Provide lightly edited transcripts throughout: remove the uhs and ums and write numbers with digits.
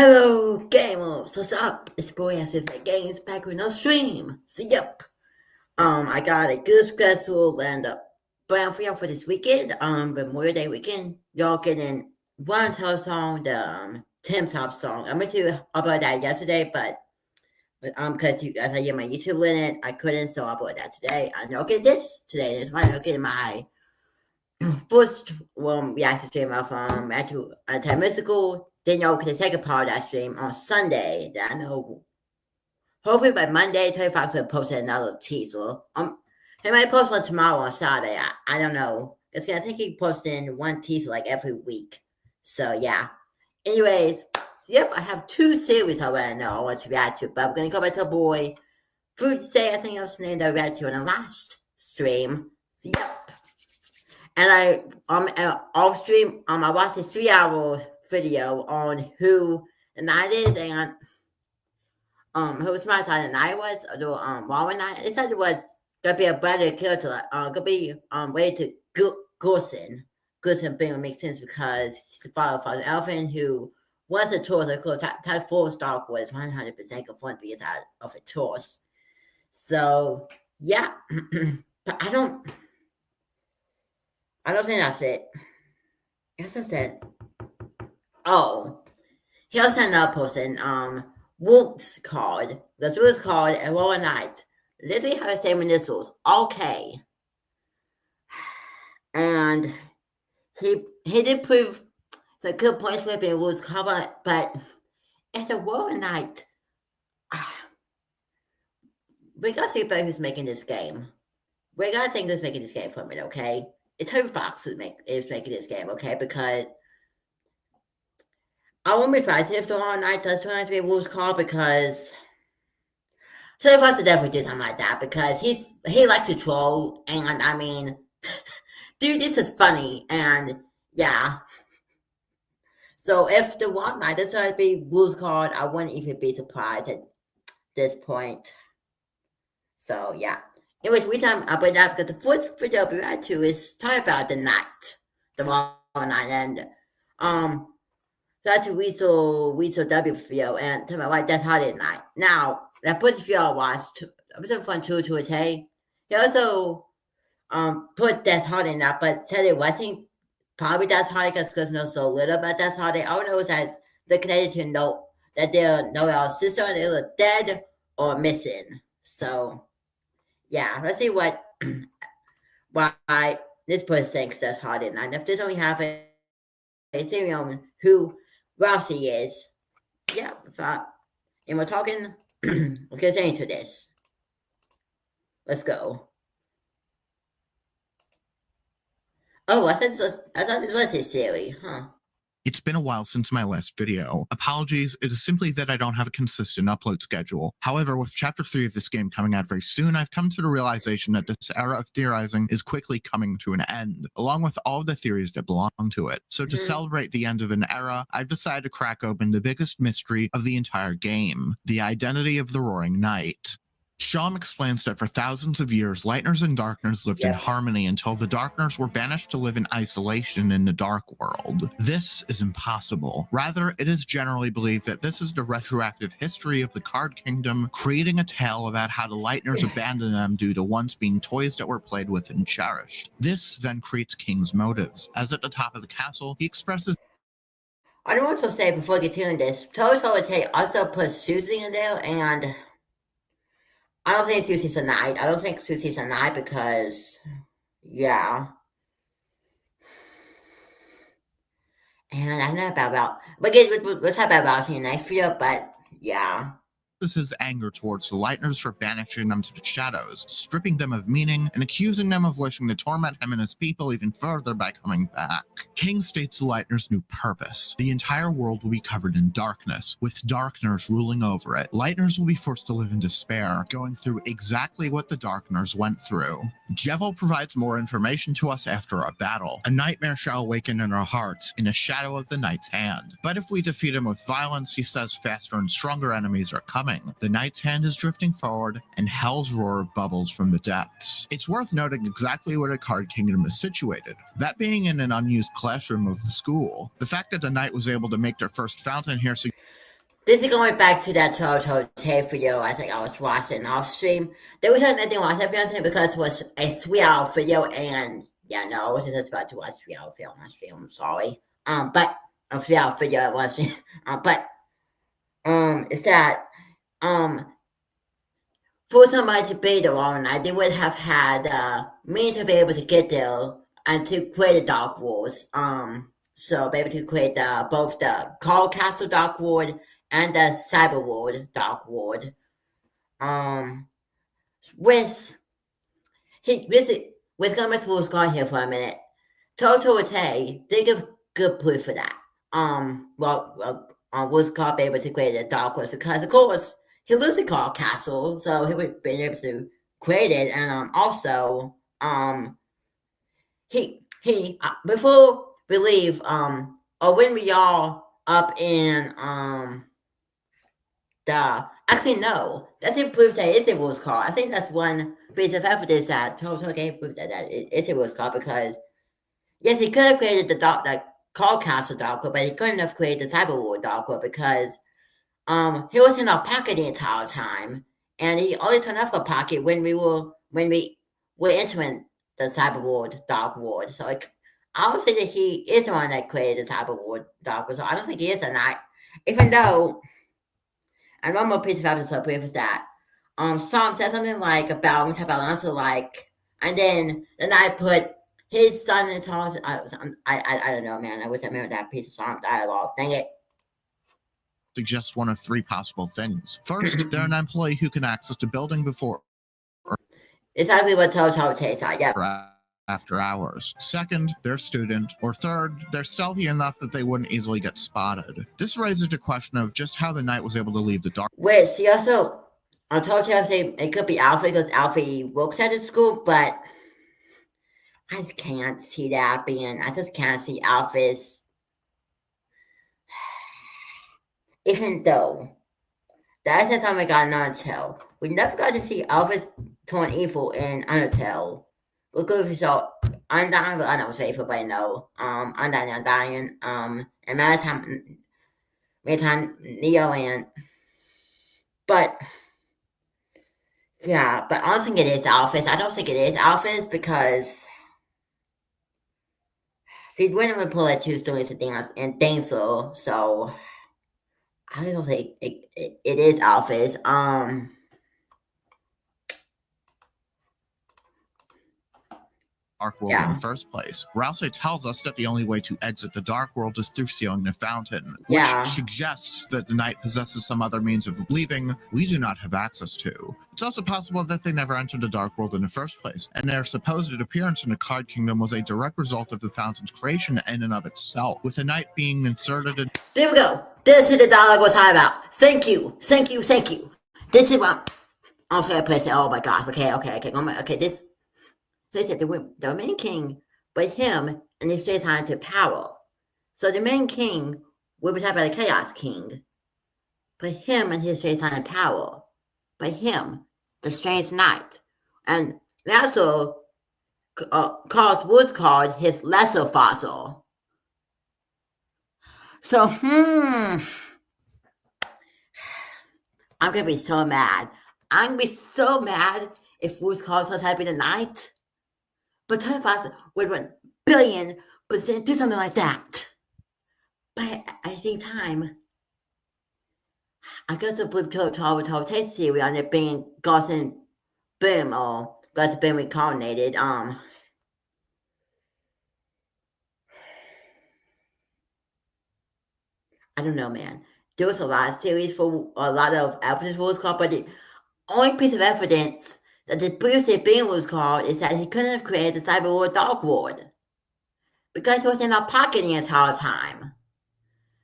Hello, gamers. What's up? It's boy as if the game's back with no stream. See, yep. I got a good schedule and plan for y'all for this weekend. Memorial Day weekend. Y'all getting one top song, the Tim Top song. I meant to upload that yesterday, but because as I get my YouTube limit, I couldn't, so I upload that today. And y'all get this today. That's why y'all getting my first reaction stream of actual Mystical. Then y'all can take a part of that stream on Sunday. That I know. Hopefully by Monday, Terry Fox will post another teaser. He might post one tomorrow on Saturday. I don't know. Cause I think he posting one teaser like every week. So yeah. Anyways, yep, I have two series I want to know I want to react to, but we're gonna go back to a boy. Fruit Day, I think I was named that I reacted to in the last stream. So, yep. And I off stream I watched a 3-hour video on who the night is and who my side of the night was or Walmart night. It said it was gonna be a better character, gonna be way to Goosen. Goosen thing would make sense because he's the father of Father Elfin who was a Taurus. Of course, Type 4 Stark was 100% confirmed to be inside of a Taurus. So yeah, but I don't think that's it. Yes, I said. Oh, he also had another person, Wolf's card. Because Wolf's card and Lower Night literally have the same initials. Okay. And he did prove some good points for being Wolf's card, but as a Lower Night, we gotta think about who's making this game. We gotta think who's making this game for me, okay? It's Terry Fox who is making this game, okay? Because I won't be surprised if the All Night does turn out to be a Wolf's call because Terry Fox would definitely do something like that because he likes to troll and I mean, dude, this is funny and yeah. So if the All Night does turn out to be Wolf's call, I wouldn't even be surprised at this point. So yeah. Anyways, we time I bring up because the fourth video I'll be right to is talking about the night, the All Night, and that's a Weasel W video and talking about like Death Holiday Night. Now that first video I watched, it was fun to a day. He also put Death Holiday Night, but said it wasn't probably Death Holiday because know so little about Death Holiday. All I know is that they're connected to know that they're Noel's sister and they were dead or missing. So yeah, let's see why this person thinks that's Holiday Night. If there's only half a theory on who Rossi is, yeah. And we're talking. Let's get into this. Let's go. Oh, I thought this was his theory, huh? It's been a while since my last video. Apologies, it is simply that I don't have a consistent upload schedule. However, with Chapter 3 of this game coming out very soon, I've come to the realization that this era of theorizing is quickly coming to an end, along with all of the theories that belong to it. So to celebrate the end of an era, I've decided to crack open the biggest mystery of the entire game, the identity of the Roaring Knight. Sham explains that for thousands of years, Lightners and Darkners lived in harmony until the Darkners were banished to live in isolation in the Dark World. This is impossible. Rather, it is generally believed that this is the retroactive history of the Card Kingdom, creating a tale about how the Lightners abandoned them due to once being toys that were played with and cherished. This then creates King's motives, as at the top of the castle, he expresses. I don't want to say before I get to this, Toto also put Susie in there and I don't think Susie's a knight. I don't think Susie's a knight because, yeah. And I know about we'll talk about Rossi in the next video, but yeah. His anger towards the Lightners for banishing them to the shadows, stripping them of meaning, and accusing them of wishing to torment him and his people even further by coming back. King states the Lightners' new purpose. The entire world will be covered in darkness, with Darkners ruling over it. Lightners will be forced to live in despair, going through exactly what the Darkners went through. Jevel provides more information to us after a battle. A nightmare shall awaken in our hearts, in a shadow of the Knight's hand. But if we defeat him with violence, he says faster and stronger enemies are coming. The Knight's hand is drifting forward, and Hell's roar bubbles from the depths. It's worth noting exactly where the Card Kingdom is situated, that being in an unused classroom of the school. The fact that the Knight was able to make their first fountain here this is going back to that Toto tape video I think I was watching off stream. There was something I didn't watch that video because it was a 3-hour video, and yeah, no, I wasn't just about to watch 3-hour video on stream. I'm sorry. But a 3-hour video I watched. But it's that for somebody to be there all night, they would have had means to be able to get there and to create the Dark Wars. So be able to create both the Cold Castle Dark Ward and the Cyber Ward Dark Ward. With going back to Wolf's Card here for a minute, Toto Tay did give good proof for that. Wolf's Card be able to create a Dark Ward because, of course, he lives in Cold Castle, so he would be able to create it, and also he before we leave or when we all up in actually no, that's a proof that it's a Wolf's Card. I think that's one piece of evidence that Toto gave proof that it's a Wolf's Card, because yes, he could have created the Cold Castle Dark Ward, but he couldn't have created the Cyber Ward Dark Ward because he was in our pocket the entire time, and he only turned off our pocket when we were entering the Cyber Ward Dark Ward. So I would say that he is the one that created the Cyber Ward Dark Ward. So I don't think he is a knight, even though. And one more piece of evidence I is that Psalm said something like about when we talk about Alonso, like, and then the knight put his son in Thomas. I don't know, man. I wish I remember that piece of Psalm dialogue. Dang it. Suggest one of three possible things. First, they're an employee who can access the building before. Exactly what Toto tastes like. Yep. After hours. Second, they're a student. Or third, they're stealthy enough that they wouldn't easily get spotted. This raises the question of just how the knight was able to leave the dark. Wait, she also, I told you it could be Alfie because Alfie works at the school, but I just can't see that being, I just can't see Alphys, even though that's the time we got an Undertale. We never got to see Alphys turn evil in Undertale. Look if you saw Undying, but I know it's evil, but no. Undying, and Maritime Neo and but yeah, but I don't think it is Alphys. I don't think it is Alphys because see, when we pull at 2 stories and things, so I don't think it is Alphys. Dark World in the first place. Rouse tells us that the only way to exit the Dark World is through sealing the fountain, which suggests that the knight possesses some other means of leaving we do not have access to. It's also possible that they never entered the Dark World in the first place, and their supposed appearance in the Card Kingdom was a direct result of the fountain's creation in and of itself, with the knight being inserted in. There we go. This is the dialogue we're talking about. Thank you. This is what I'm fair place. Oh my gosh. Okay. This. So they said the main king, but him and his straight hand to power. So the main king will be talking about the Chaos King, but him and his straight hand to power. But him, the strange knight. And also, Carlos was called his lesser fossil. So, I'm going to be so mad. I'm going to be so mad if Woods calls us to be the knight. But 25 would 1,000,000,000% do something like that. But at the same time, I guess the Blue Total Taste theory on it being Gauss and Boom or Gauss and Boom reincarnated. I don't know, man. There was a lot of theories for a lot of evidence for what's called, but the only piece of evidence that the previously being was called is that he couldn't have created the Cyber Ward Dark Ward because he was in our pocket the entire time.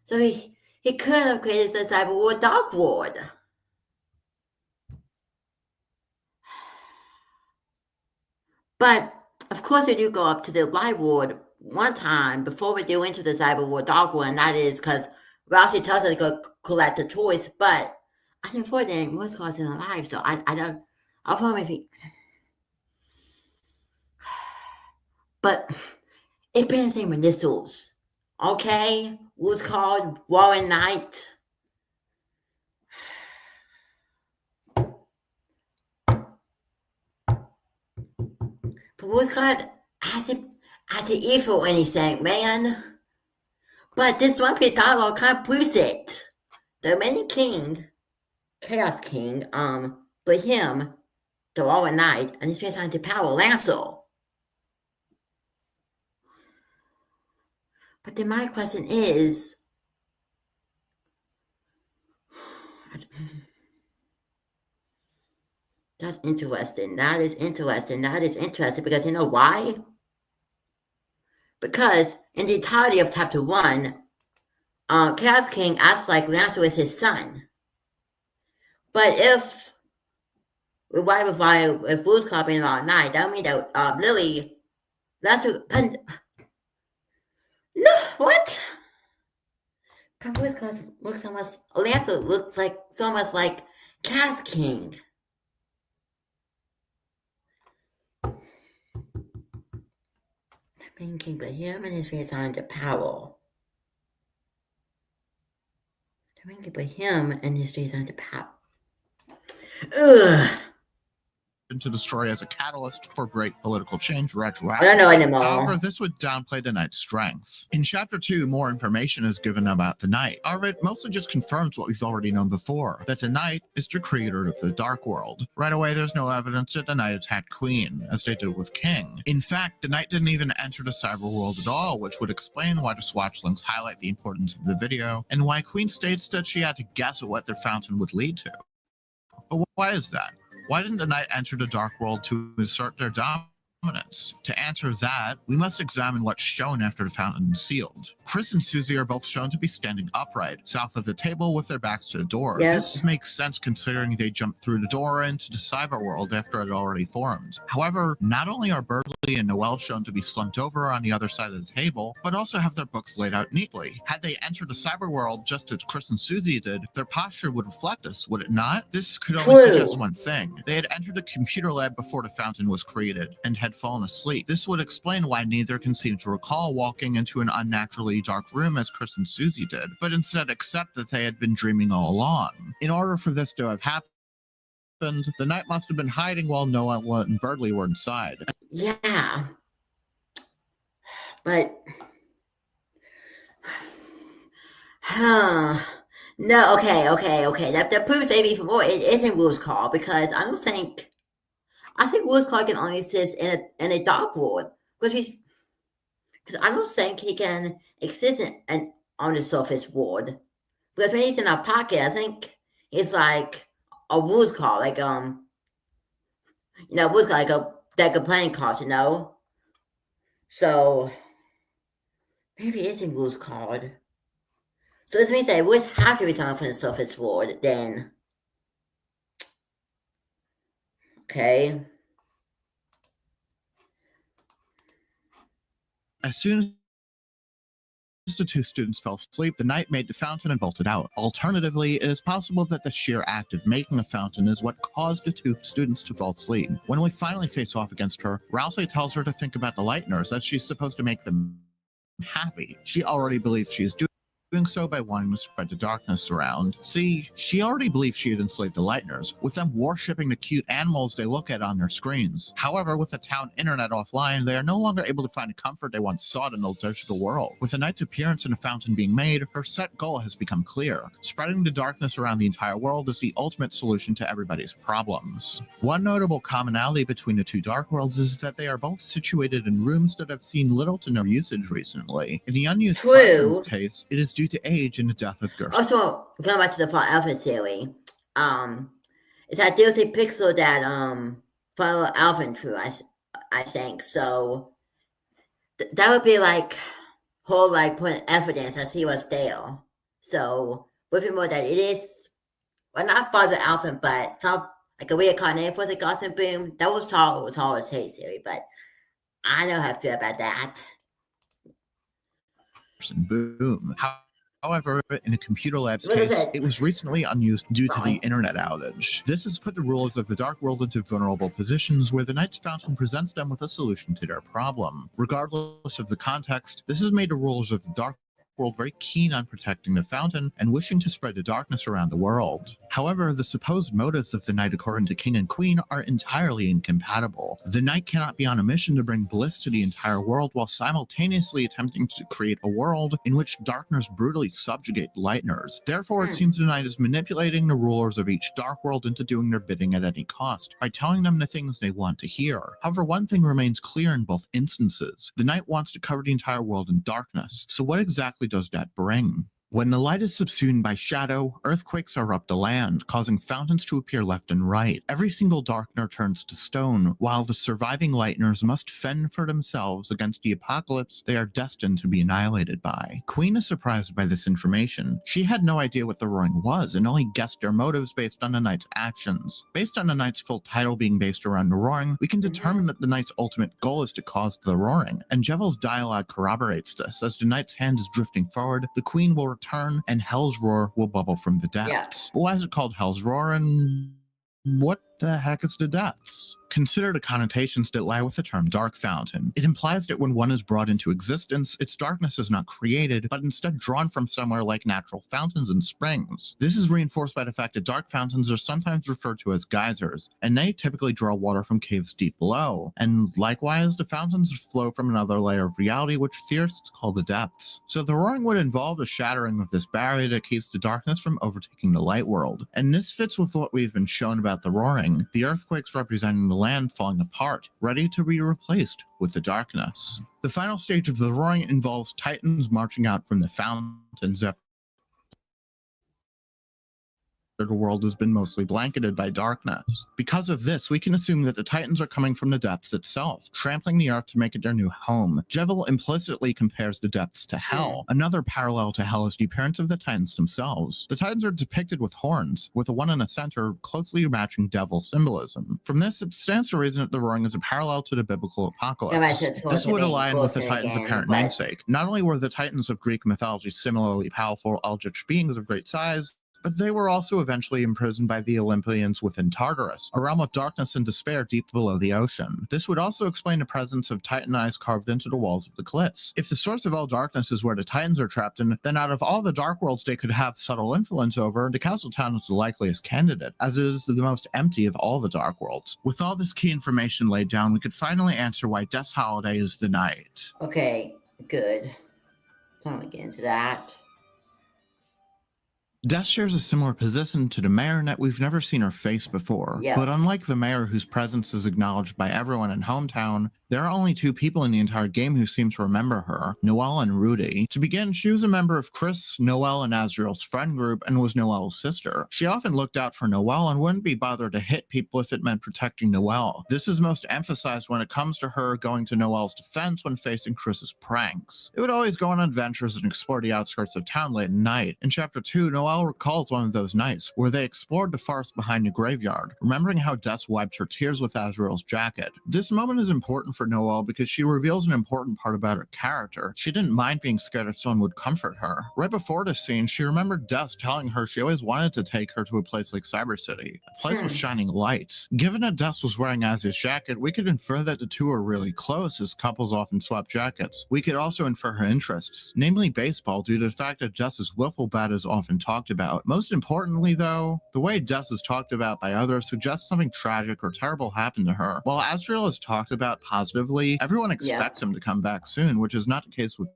So he couldn't have created the Cyber Ward Dark Ward. But of course, we do go up to the Light Ward one time before we do into the Cyber Ward Dark Ward, and that is because Rousey tells us to go collect the toys. But I think for then was causing alive, so I don't. I'll probably think. But it been the same initials. Okay? Was called Warren Knight. Who's God hasn't evil or anything, man. But this one bit dialogue kind of proves it. The many king, Chaos King, but him, the All Night, and he's trying to power Lancel. But then my question is, that's interesting. That is interesting. That is interesting because you know why? Because in the entirety of chapter 1, Chaos King acts like Lancel is his son. But if Fool's Club being all night, that would mean that Lily, Lancel, no, what? Fool's Club looks almost, Lancel looks like so much like Chaos King. King, but him and his race are under power. But him and his race are under power. Ugh. To destroy as a catalyst for great political change retroactively. I don't know anymore. However, this would downplay the Knight's strength. In Chapter 2, more information is given about the Knight. However, it mostly just confirms what we've already known before, that the Knight is the creator of the Dark World. Right away, there's no evidence that the Knight attacked Queen, as they did with King. In fact, the Knight didn't even enter the cyber world at all, which would explain why the Swatch links highlight the importance of the video, and why Queen states that she had to guess at what their fountain would lead to. But why is that? Why didn't the Knight enter the Dark World to assert their dominance? To answer that, we must examine what's shown after the fountain is sealed. Chris and Susie are both shown to be standing upright, south of the table with their backs to the door. Yep. This makes sense considering they jumped through the door into the cyber world after it had already formed. However, not only are Birdley and Noelle shown to be slumped over on the other side of the table, but also have their books laid out neatly. Had they entered the cyber world just as Chris and Susie did, their posture would reflect this, would it not? This could only suggest one thing. They had entered the computer lab before the fountain was created, and had fallen asleep. This would explain why neither can seem to recall walking into an unnaturally dark room as Chris and Susie did, but instead accept that they had been dreaming all along. In order for this to have happened, the Knight must have been hiding while Noelle and Birdley were inside. Yeah. But no, okay. That proves maybe even more it isn't Wolf's Call, because I think Wolf's Call can only exist in a dark world, because I don't think he can exist on the surface world. Because when he's in our pocket, I think it's like a Wolf's Call, like Wolf's Call, like a deck of playing cards, So maybe it isn't Wolf's Call. So this means that it would have to be someone from the surface world then. Okay. As soon as the two students fell asleep, the Knight made the fountain and bolted out. Alternatively, it is possible that the sheer act of making a fountain is what caused the two students to fall asleep. When we finally face off against her, Rousey tells her to think about the Lighteners, as she's supposed to make them happy. She already believes she is doing so by wanting to spread the darkness around. See, she already believed she had enslaved the Lighteners, with them worshipping the cute animals they look at on their screens. However, with the town internet offline, they are no longer able to find the comfort they once sought in the digital world. With the Knight's appearance and a fountain being made, her set goal has become clear. Spreading the darkness around the entire world is the ultimate solution to everybody's problems. One notable commonality between the two dark worlds is that they are both situated in rooms that have seen little to no usage recently. In the unused case, it is due to age and the death of Gerson. Also, going back to the Fall Alpha theory, it's that there's a pixel that follow Alpha through, I think. So that would be like whole putting evidence as he was there. So with it more that it is, well, not Father Alpha, but some like a reincarnated for the Gotham Boom. That was Tall's hate theory, but I know how I feel about that. Boom. However, in a computer lab's case, it was recently unused due to the internet outage. This has put the rulers of the Dark World into vulnerable positions where the Knight's Fountain presents them with a solution to their problem. Regardless of the context, this has made the rulers of the Dark world very keen on protecting the fountain and wishing to spread the darkness around the world. However, the supposed motives of the Knight according to King and Queen are entirely incompatible. The Knight cannot be on a mission to bring bliss to the entire world while simultaneously attempting to create a world in which darkness brutally subjugate Lightners. Therefore, it seems the Knight is manipulating the rulers of each dark world into doing their bidding at any cost, by telling them the things they want to hear. However, one thing remains clear in both instances. The Knight wants to cover the entire world in darkness. So what exactly does that bring? When the light is subsumed by shadow, earthquakes erupt the land, causing fountains to appear left and right. Every single darkner turns to stone, while the surviving Lightners must fend for themselves against the apocalypse they are destined to be annihilated by. Queen is surprised by this information. She had no idea what the roaring was, and only guessed their motives based on the Knight's actions. Based on the Knight's full title being based around the roaring, we can determine that the Knight's ultimate goal is to cause the roaring, and Jevel's dialogue corroborates this. As the Knight's hand is drifting forward, the Queen will return, and Hell's Roar will bubble from the depths. Yeah. But why is it called Hell's Roar, and what the heck is the depths? Consider the connotations that lie with the term dark fountain. It implies that when one is brought into existence, its darkness is not created, but instead drawn from somewhere like natural fountains and springs. This is reinforced by the fact that dark fountains are sometimes referred to as geysers, and they typically draw water from caves deep below. And likewise, the fountains flow from another layer of reality, which theorists call the depths. So the roaring would involve the shattering of this barrier that keeps the darkness from overtaking the light world. And this fits with what we've been shown about the roaring, the earthquakes representing the land falling apart, ready to be replaced with the darkness. The final stage of the roaring involves titans marching out from the fountains after the world has been mostly blanketed by darkness. Because of this, we can assume that the Titans are coming from the depths itself, trampling the earth to make it their new home. Jevel implicitly compares the depths to hell. Another parallel to hell is the appearance of the Titans themselves. The Titans are depicted with horns, with a one in the center closely matching devil symbolism. From this, it stands to reason that the roaring is a parallel to the biblical apocalypse. This would align with the Titans' apparent namesake. Not only were the Titans of Greek mythology similarly powerful eldritch beings of great size, but they were also eventually imprisoned by the Olympians within Tartarus, a realm of darkness and despair deep below the ocean. This would also explain the presence of Titan eyes carved into the walls of the cliffs. If the source of all darkness is where the Titans are trapped in, then out of all the dark worlds they could have subtle influence over, the Castle Town is the likeliest candidate, as it is the most empty of all the dark worlds. With all this key information laid down, we could finally answer why Death's Holiday is the night. Okay, good. So I'm gonna get into that. Death shares a similar position to the mayor in that we've never seen her face before. Yeah. But unlike the mayor whose presence is acknowledged by everyone in Hometown, there are only two people in the entire game who seem to remember her, Noelle and Rudy. To begin, she was a member of Chris, Noelle, and Azriel's friend group and was Noelle's sister. She often looked out for Noelle and wouldn't be bothered to hit people if it meant protecting Noelle. This is most emphasized when it comes to her going to Noelle's defense when facing Chris's pranks. It would always go on adventures and explore the outskirts of town late at night. In Chapter 2, Noelle recalls one of those nights, where they explored the forest behind the graveyard, remembering how Des wiped her tears with Azriel's jacket. This moment is important for Noelle because she reveals an important part about her character. She didn't mind being scared if someone would comfort her. Right before this scene, she remembered Des telling her she always wanted to take her to a place like Cyber City, a place with shining lights. Given that Des was wearing Az's jacket, we could infer that the two are really close, as couples often swap jackets. We could also infer her interests, namely baseball, due to the fact that Des's wiffle bat is often talked about. Most importantly, though, the way Des is talked about by others suggests something tragic or terrible happened to her. While Azriel is talked about positively, everyone expects him to come back soon, which is not the case with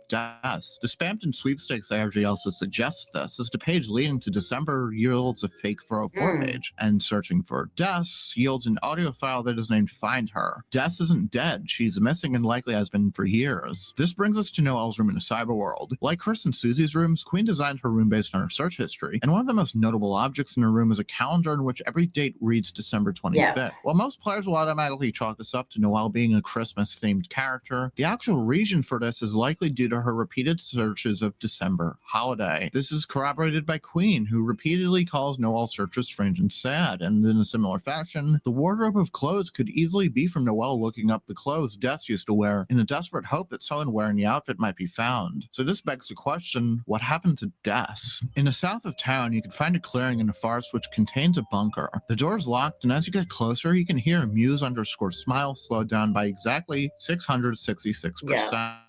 Des. The Spamton Sweepstakes ARG also suggests this, as the page leading to December yields a fake 404 page, and searching for Des yields an audio file that is named Find Her. Des isn't dead, she's missing and likely has been for years. This brings us to Noelle's room in the cyber world. Like Chris and Susie's rooms, Queen designed her room based on her search history, and one of the most notable objects in her room is a calendar in which every date reads December 25th. While most players will automatically chalk this up to Noelle being a Christmas-themed character, the actual reason for this is likely due to her repeated searches of December holiday. This is corroborated by Queen, who repeatedly calls Noelle's searches strange and sad, and in a similar fashion, the wardrobe of clothes could easily be from Noelle looking up the clothes Des used to wear in a desperate hope that someone wearing the outfit might be found. So this begs the question, what happened to Des? In the south of town, you can find a clearing in the forest which contains a bunker. The door is locked, and as you get closer, you can hear a Muse_smile slowed down by exactly 666%.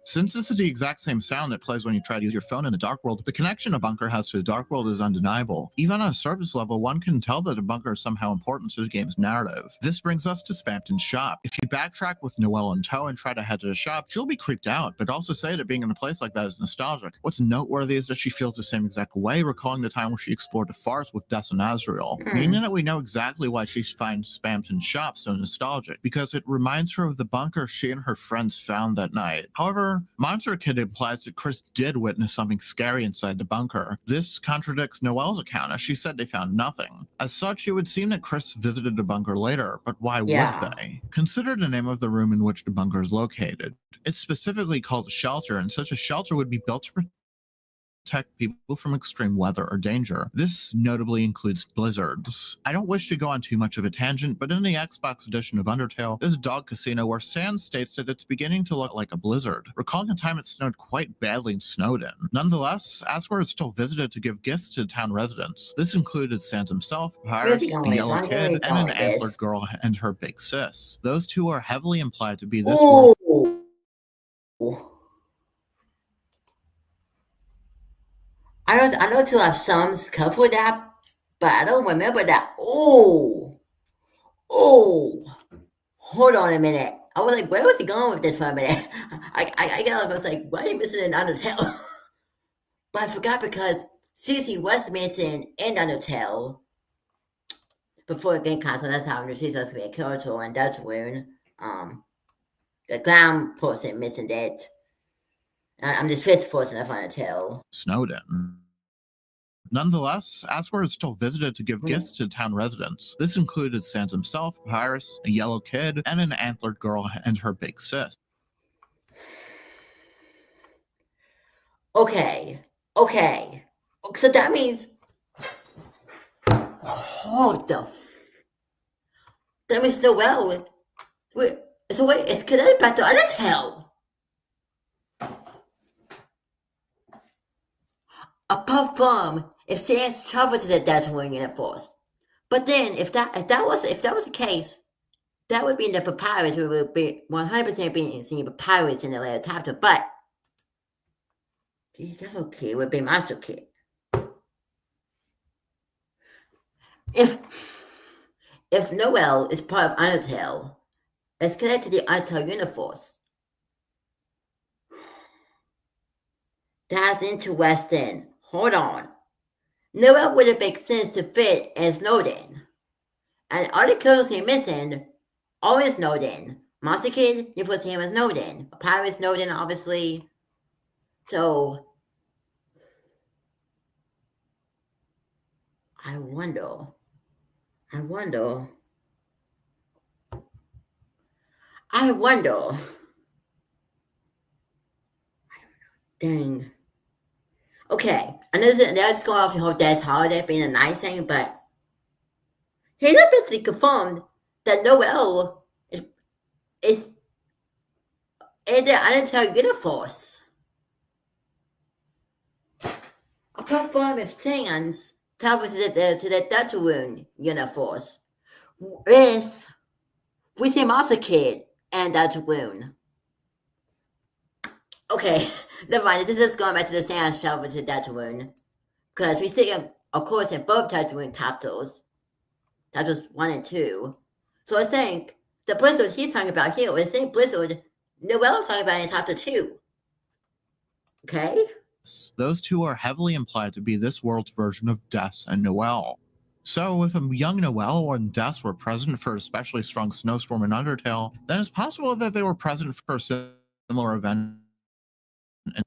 Since this is the exact same sound that plays when you try to use your phone in the dark world, the connection a bunker has to the dark world is undeniable. Even on a surface level, one can tell that a bunker is somehow important to the game's narrative. This brings us to Spamton's shop. If you backtrack with Noelle in tow and try to head to the shop, she'll be creeped out, but also say that being in a place like that is nostalgic. What's noteworthy is that she feels the same exact way, recalling the time where she explored the forest with Des and Azrael, meaning that we know exactly why she finds Spamton's shop so nostalgic, because it reminds her of the bunker she and her friends found that night. However, Monster Kid implies that Chris did witness something scary inside the bunker. This contradicts Noelle's account, as she said they found nothing. As such, it would seem that Chris visited the bunker later, but why would they? Consider the name of the room in which the bunker is located. It's specifically called a shelter, and such a shelter would be built to protect people from extreme weather or danger. This notably includes blizzards. I don't wish to go on too much of a tangent, but in the Xbox edition of Undertale, there's a dog casino where Sans states that it's beginning to look like a blizzard, recalling a time it snowed quite badly in Snowden. Nonetheless, Asgore is still visited to give gifts to town residents. This included Sans himself, Papyrus, a yellow kid, and an antlered girl and her big sis. Those two are heavily implied to be this world. I know to have some cover that, but I don't remember that. Oh, hold on a minute. I was like, where was he going with this for a minute? I was like, why are you missing in Undertale? But I forgot because Susie was missing in Undertale before the game console. That's how she's supposed to be a character in Deltarune. The clown person missing it. I'm the fifth person of Undertale. Snowden. Nonetheless, Asgore is still visited to give gifts to town residents. This included Sans himself, Papyrus, a yellow kid, and an antlered girl and her big sis. Okay. So that means... That means Noelle... Wait, it's connected back to Undertale. Apart from if Sans traveled to the Deltarune in the forest, but then if that was the case, that would mean the Papyrus would be 100% being seen Papyrus in the later chapter. But the other kid would be Monster Kid. If Noelle is part of Undertale, it's connected to the Undertale universe. That's interesting. Hold on. Noelle would have make sense to fit as Snowden. And all the characters he missing always Snowden. Monster Kid, you put him as Snowden. Papyrus Snowden, obviously. So I wonder. Dang. Okay, I know that's going off the whole Death Holiday being a nice thing, but he basically confirmed that Noelle is in the Undertale universe. Apart from if Sans travels to the Deltarune universe, we see Monster Kid and Deltarune. Okay, never mind. This is going back to the Sans travel to Deltarune. Because we see, of course, in both Deltarune chapters, chapters 1 and 2. So I think the blizzard he's talking about here is the same blizzard Noelle is talking about in chapter 2. Okay? Those two are heavily implied to be this world's version of Des and Noelle. So if a young Noelle and Des were present for an especially strong snowstorm in Undertale, then it's possible that they were present for a similar event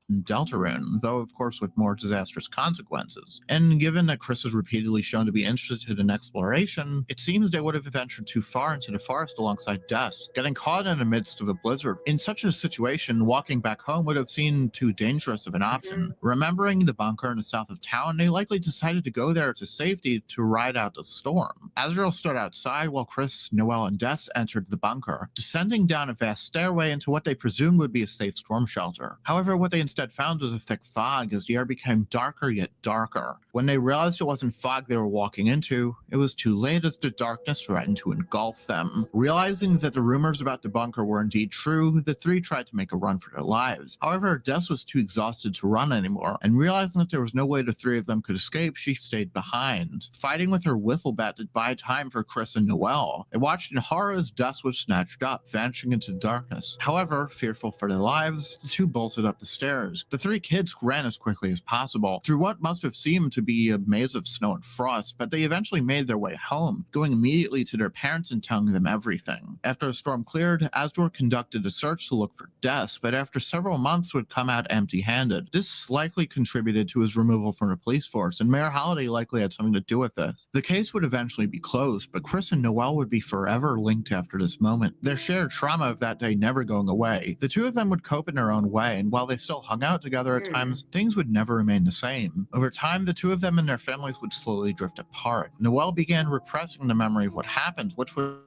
in Deltarune, though of course with more disastrous consequences. And given that Chris is repeatedly shown to be interested in exploration, it seems they would have ventured too far into the forest alongside Des, getting caught in the midst of a blizzard. In such a situation, walking back home would have seemed too dangerous of an option. Remembering the bunker in the south of town, they likely decided to go there to safety to ride out the storm. Azrael stood outside while Chris, Noelle, and Des entered the bunker, descending down a vast stairway into what they presumed would be a safe storm shelter. However, what they instead found was a thick fog as the air became darker yet darker. When they realized it wasn't fog they were walking into, it was too late as the darkness threatened to engulf them. Realizing that the rumors about the bunker were indeed true, the three tried to make a run for their lives. However, Des was too exhausted to run anymore, and realizing that there was no way the three of them could escape, she stayed behind. Fighting with her wiffle bat to buy time for Chris and Noelle, they watched in horror as Des was snatched up, vanishing into the darkness. However, fearful for their lives, the two bolted up the stairs. The three kids ran as quickly as possible, through what must have seemed to be a maze of snow and frost, but they eventually made their way home, going immediately to their parents and telling them everything. After the storm cleared, Asdor conducted a search to look for Des, but after several months would come out empty-handed. This likely contributed to his removal from the police force, and Mayor Halliday likely had something to do with this. The case would eventually be closed, but Chris and Noelle would be forever linked after this moment, their shared trauma of that day never going away. The two of them would cope in their own way, and while they still hung out together at times, things would never remain the same. Over time, the two of them and their families would slowly drift apart. Noelle began repressing the memory of what happened, which would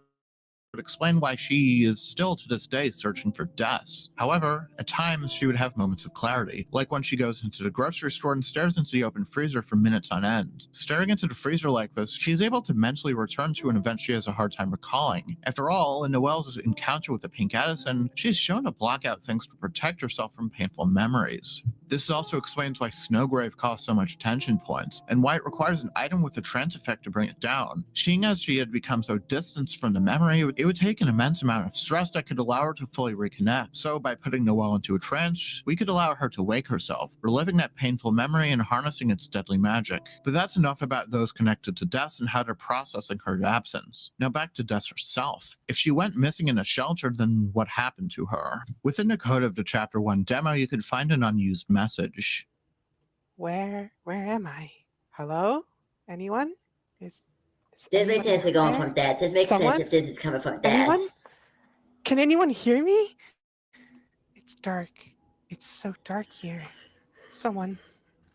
explain why she is still to this day searching for Des. However, at times she would have moments of clarity, like when she goes into the grocery store and stares into the open freezer for minutes on end. Staring into the freezer like this, she is able to mentally return to an event she has a hard time recalling. After all, in Noelle's encounter with the Pink Edison, she's shown to block out things to protect herself from painful memories. This also explains why Snowgrave caused so much tension points, and why it requires an item with a trance effect to bring it down. Seeing as she had become so distanced from the memory, it would take an immense amount of stress that could allow her to fully reconnect. So by putting Noelle into a trance, we could allow her to wake herself, reliving that painful memory and harnessing its deadly magic. But that's enough about those connected to Des and how they're processing her absence. Now back to Des herself. If she went missing in a shelter, then what happened to her? Within the code of the Chapter 1 demo, you could find an unused message. Where am I? Hello? Anyone? Is This makes sense if going from Des. This makes Someone? sense if this is coming from Des. Anyone? Can anyone hear me? It's dark. It's so dark here. Someone,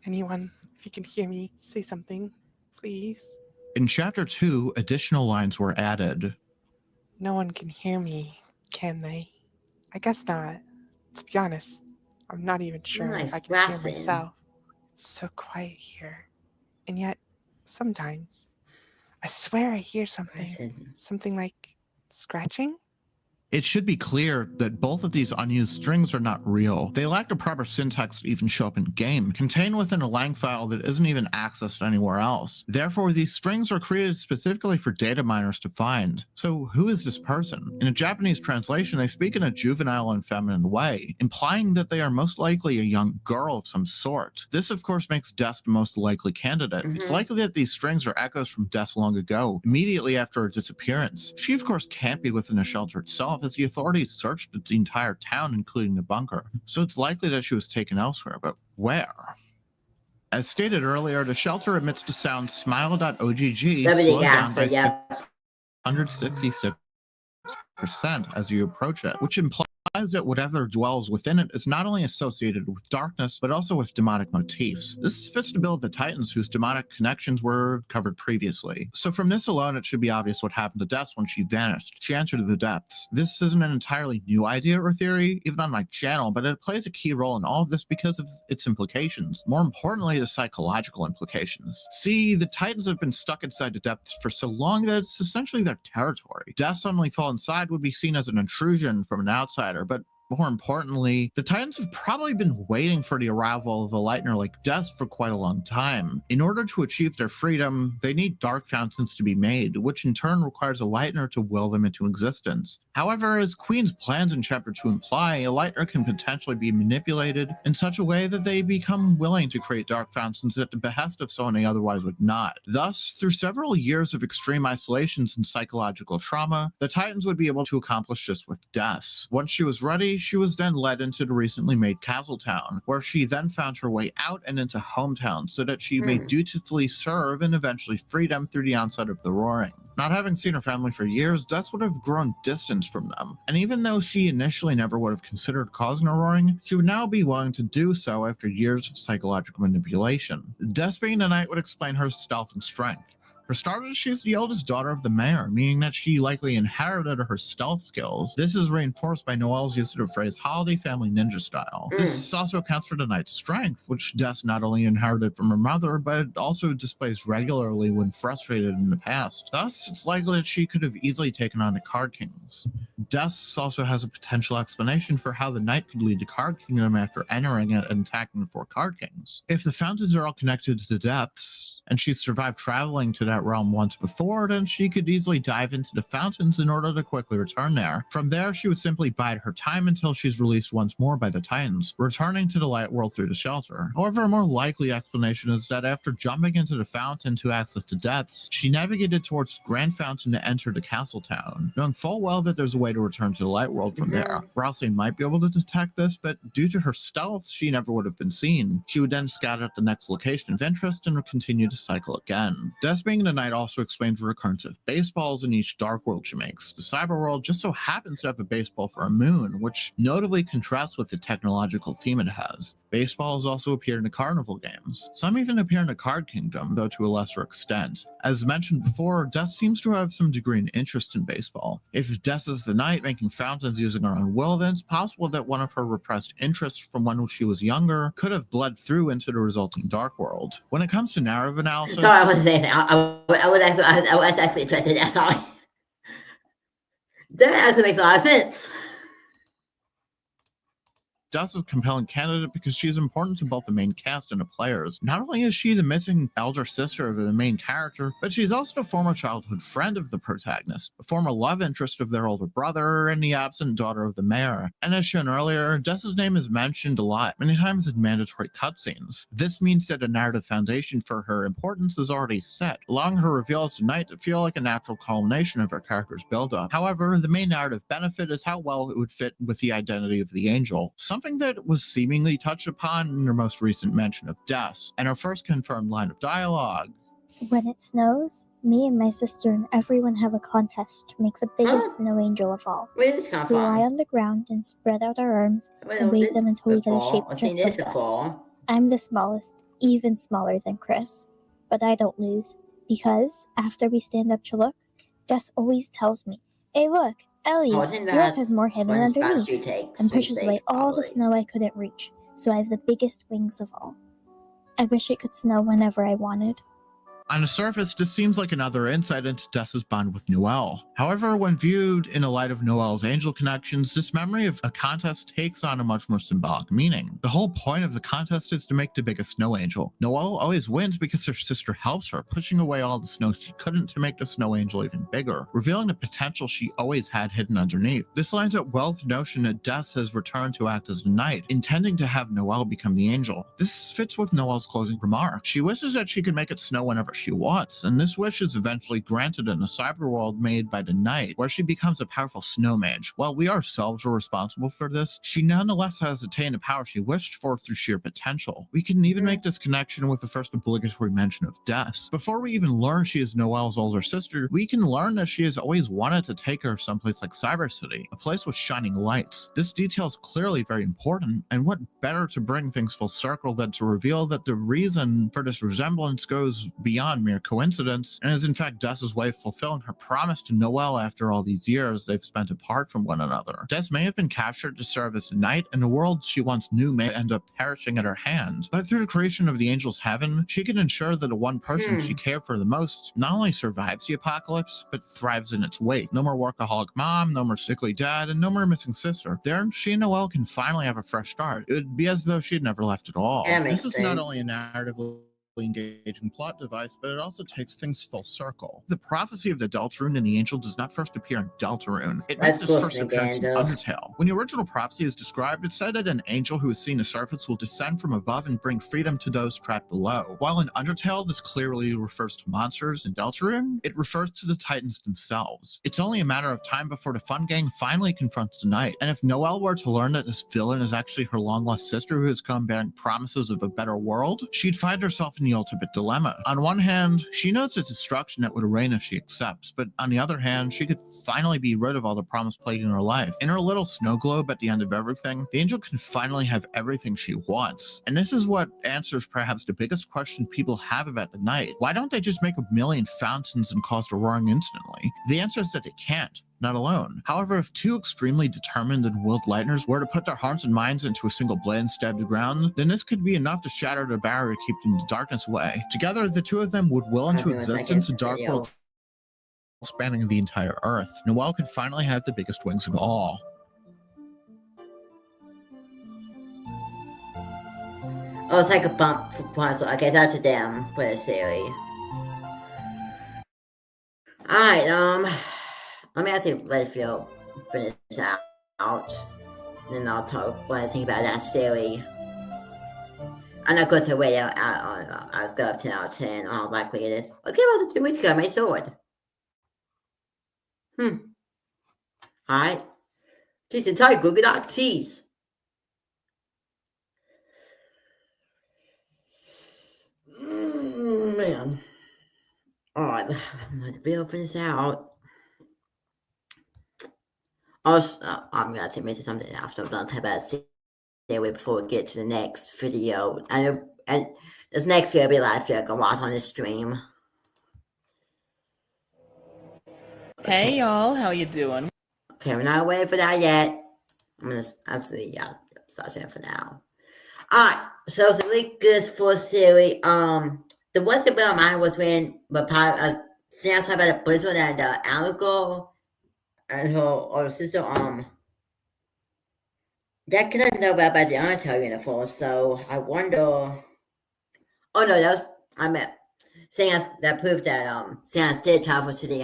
anyone, if you can hear me, say something, please. In Chapter 2, additional lines were added. No one can hear me, can they? I guess not. To be honest, I'm not even sure Nice I can hear grassing. myself. It's so quiet here. And yet, sometimes, I swear I hear something. Something like scratching? It should be clear that both of these unused strings are not real. They lack the proper syntax to even show up in game, contained within a lang file that isn't even accessed anywhere else. Therefore, these strings are created specifically for data miners to find. So who is this person? In a Japanese translation, they speak in a juvenile and feminine way, implying that they are most likely a young girl of some sort. This, of course, makes Des the most likely candidate. It's likely that these strings are echoes from Des long ago, immediately after her disappearance. She, of course, can't be within a shelter itself, as the authorities searched the entire town, including the bunker. So it's likely that she was taken elsewhere, but where? As stated earlier, the shelter emits the sound smile.ogg slowed down by 666% as you approach it, which implies that whatever dwells within it is not only associated with darkness, but also with demonic motifs. This fits the bill of the Titans, whose demonic connections were covered previously. So from this alone, it should be obvious what happened to Des when she vanished. She entered the depths. This isn't an entirely new idea or theory, even on my channel, but it plays a key role in all of this because of its implications. More importantly, the psychological implications. See, the Titans have been stuck inside the depths for so long that it's essentially their territory. Des suddenly fall inside would be seen as an intrusion from an outsider, but more importantly, the Titans have probably been waiting for the arrival of a lightner like Des for quite a long time. In order to achieve their freedom, they need dark fountains to be made, which in turn requires a lightner to will them into existence. However, as Queen's plans in Chapter 2 imply, a lightner can potentially be manipulated in such a way that they become willing to create dark fountains at the behest of someone they otherwise would not. Thus, through several years of extreme isolations and psychological trauma, the Titans would be able to accomplish this with Des. Once she was ready, she was then led into the recently made Castletown, where she then found her way out and into Hometown so that she may dutifully serve and eventually free them through the onset of the Roaring. Not having seen her family for years, Des would have grown distant from them, and even though she initially never would have considered causing a Roaring, she would now be willing to do so after years of psychological manipulation. Des being a knight would explain her stealth and strength. For starters, she's the eldest daughter of the mayor, meaning that she likely inherited her stealth skills. This is reinforced by Noelle's use of the phrase holiday family ninja style. This also accounts for the knight's strength, which Des not only inherited from her mother, but also displays regularly when frustrated in the past. Thus, it's likely that she could have easily taken on the Card Kings. Des also has a potential explanation for how the knight could lead the Card Kingdom after entering it and attacking the 4 Card Kings. If the fountains are all connected to the depths, and she survived traveling to that realm once before, then she could easily dive into the fountains in order to quickly return there. From there, she would simply bide her time until she's released once more by the Titans, returning to the light world through the shelter. However, a more likely explanation is that after jumping into the fountain to access the depths, she navigated towards the Grand Fountain to enter the castle town, knowing full well that there's a way to return to the light world from there. Ralsei might be able to detect this, but due to her stealth, she never would have been seen. She would then scout out the next location of interest and would continue to cycle again. Des being the knight also explains the recurrence of baseballs in each dark world she makes. The cyber world just so happens to have a baseball for a moon, which notably contrasts with the technological theme it has. Baseballs also appear in the carnival games. Some even appear in the Card Kingdom, though to a lesser extent. As mentioned before, Des seems to have some degree in interest in baseball. If Des is the knight making fountains using her own will, then it's possible that one of her repressed interests from when she was younger could have bled through into the resulting dark world. When it comes to narrative analysis... Sorry, I wasn't saying anything. I was actually interested. That's all. That actually makes a lot of sense. Des is a compelling candidate because she is important to both the main cast and the players. Not only is she the missing elder sister of the main character, but she's also a former childhood friend of the protagonist, a former love interest of their older brother, and the absent daughter of the mayor. And as shown earlier, Des's name is mentioned a lot, many times in mandatory cutscenes. This means that a narrative foundation for her importance is already set, allowing her reveal as the knight to feel like a natural culmination of her character's build-up. However, the main narrative benefit is how well it would fit with the identity of the angel. Something that was seemingly touched upon in her most recent mention of Des, and her first confirmed line of dialogue. When it snows, me and my sister and everyone have a contest to make the biggest snow angel of all. Where did this come We lie from? on the ground and spread out our arms and wave them until we get a shape just like us. I'm the smallest, even smaller than Chris. But I don't lose, because after we stand up to look, Des always tells me, "Hey look, Ellie, yours has more hidden underneath," and pushes away all the snow I couldn't reach, so I have the biggest wings of all. I wish it could snow whenever I wanted. On the surface, this seems like another insight into Des's bond with Noelle. However, when viewed in the light of Noelle's angel connections, this memory of a contest takes on a much more symbolic meaning. The whole point of the contest is to make the biggest snow angel. Noelle always wins because her sister helps her, pushing away all the snow she couldn't to make the snow angel even bigger, revealing the potential she always had hidden underneath. This lines up well with the notion that Des has returned to act as the knight, intending to have Noelle become the angel. This fits with Noelle's closing remark. She wishes that she could make it snow whenever she wants, and this wish is eventually granted in a cyber world made by the knight, where she becomes a powerful snow mage. While we ourselves are responsible for this, she nonetheless has attained the power she wished for through sheer potential. We can even make this connection with the first obligatory mention of Des. Before we even learn she is Noelle's older sister, we can learn that she has always wanted to take her someplace like Cyber City, a place with shining lights. This detail is clearly very important, and what better to bring things full circle than to reveal that the reason for this resemblance goes beyond mere coincidence, and is in fact Des's way of fulfilling her promise to Noelle after all these years they've spent apart from one another. Des may have been captured to serve as a knight, and the world she once knew may end up perishing at her hands, but through the creation of the angel's heaven, she can ensure that the one person she cared for the most not only survives the apocalypse, but thrives in its wake. No more workaholic mom, no more sickly dad, and no more missing sister. There, she and Noelle can finally have a fresh start. It would be as though she had never left at all. This is not only a narratively engaging plot device, but it also takes things full circle. The prophecy of the Deltarune and the angel does not first appear in Deltarune. It makes its first appearance in Undertale. When the original prophecy is described, it said that an angel who has seen the surface will descend from above and bring freedom to those trapped below. While in Undertale, this clearly refers to monsters. In Deltarune, it refers to the Titans themselves. It's only a matter of time before the Fun Gang finally confronts the knight, and if Noelle were to learn that this villain is actually her long-lost sister who has come bearing promises of a better world, she'd find herself in the ultimate dilemma. On one hand, she knows the destruction that would reign if she accepts, but on the other hand, she could finally be rid of all the problems plaguing her life. In her little snow globe at the end of everything, the angel can finally have everything she wants. And this is what answers perhaps the biggest question people have about the night. Why don't they just make a million fountains and cause the roaring instantly? The answer is that they can't. Not alone. However, if two extremely determined and willed lightners were to put their hearts and minds into a single blade and stab the ground, then this could be enough to shatter the barrier keeping the darkness away. Together, the two of them would will into existence a dark world spanning the entire earth. Noelle could finally have the biggest wings of all. Oh, it's like a bump for puzzle. Okay, that's a damn for the series. Alright, let me actually let Phil finish out, and then I'll talk what I think about that series. I'm not going to wait out on I was going up 10 out of 10 on how likely it is. Okay, about the 2 weeks ago, I made sword. Alright. This entire Google Doc cheese. Man. Alright, I'm going to finish out. Also, I'm going to mention something after I'm done talking about series before we get to the next video. And this next video will be live video I can watch on this stream. Hey y'all, how you doing? Okay, we're not waiting for that yet. I'll start sharing for now. Alright, so it's a really good full series. The worst thing about mine was when Sam talked about the Blizzard and the Allegor and her older sister, that couldn't know about the Undertale uniform, so I wonder. Oh no, that proved that Sans did travel to the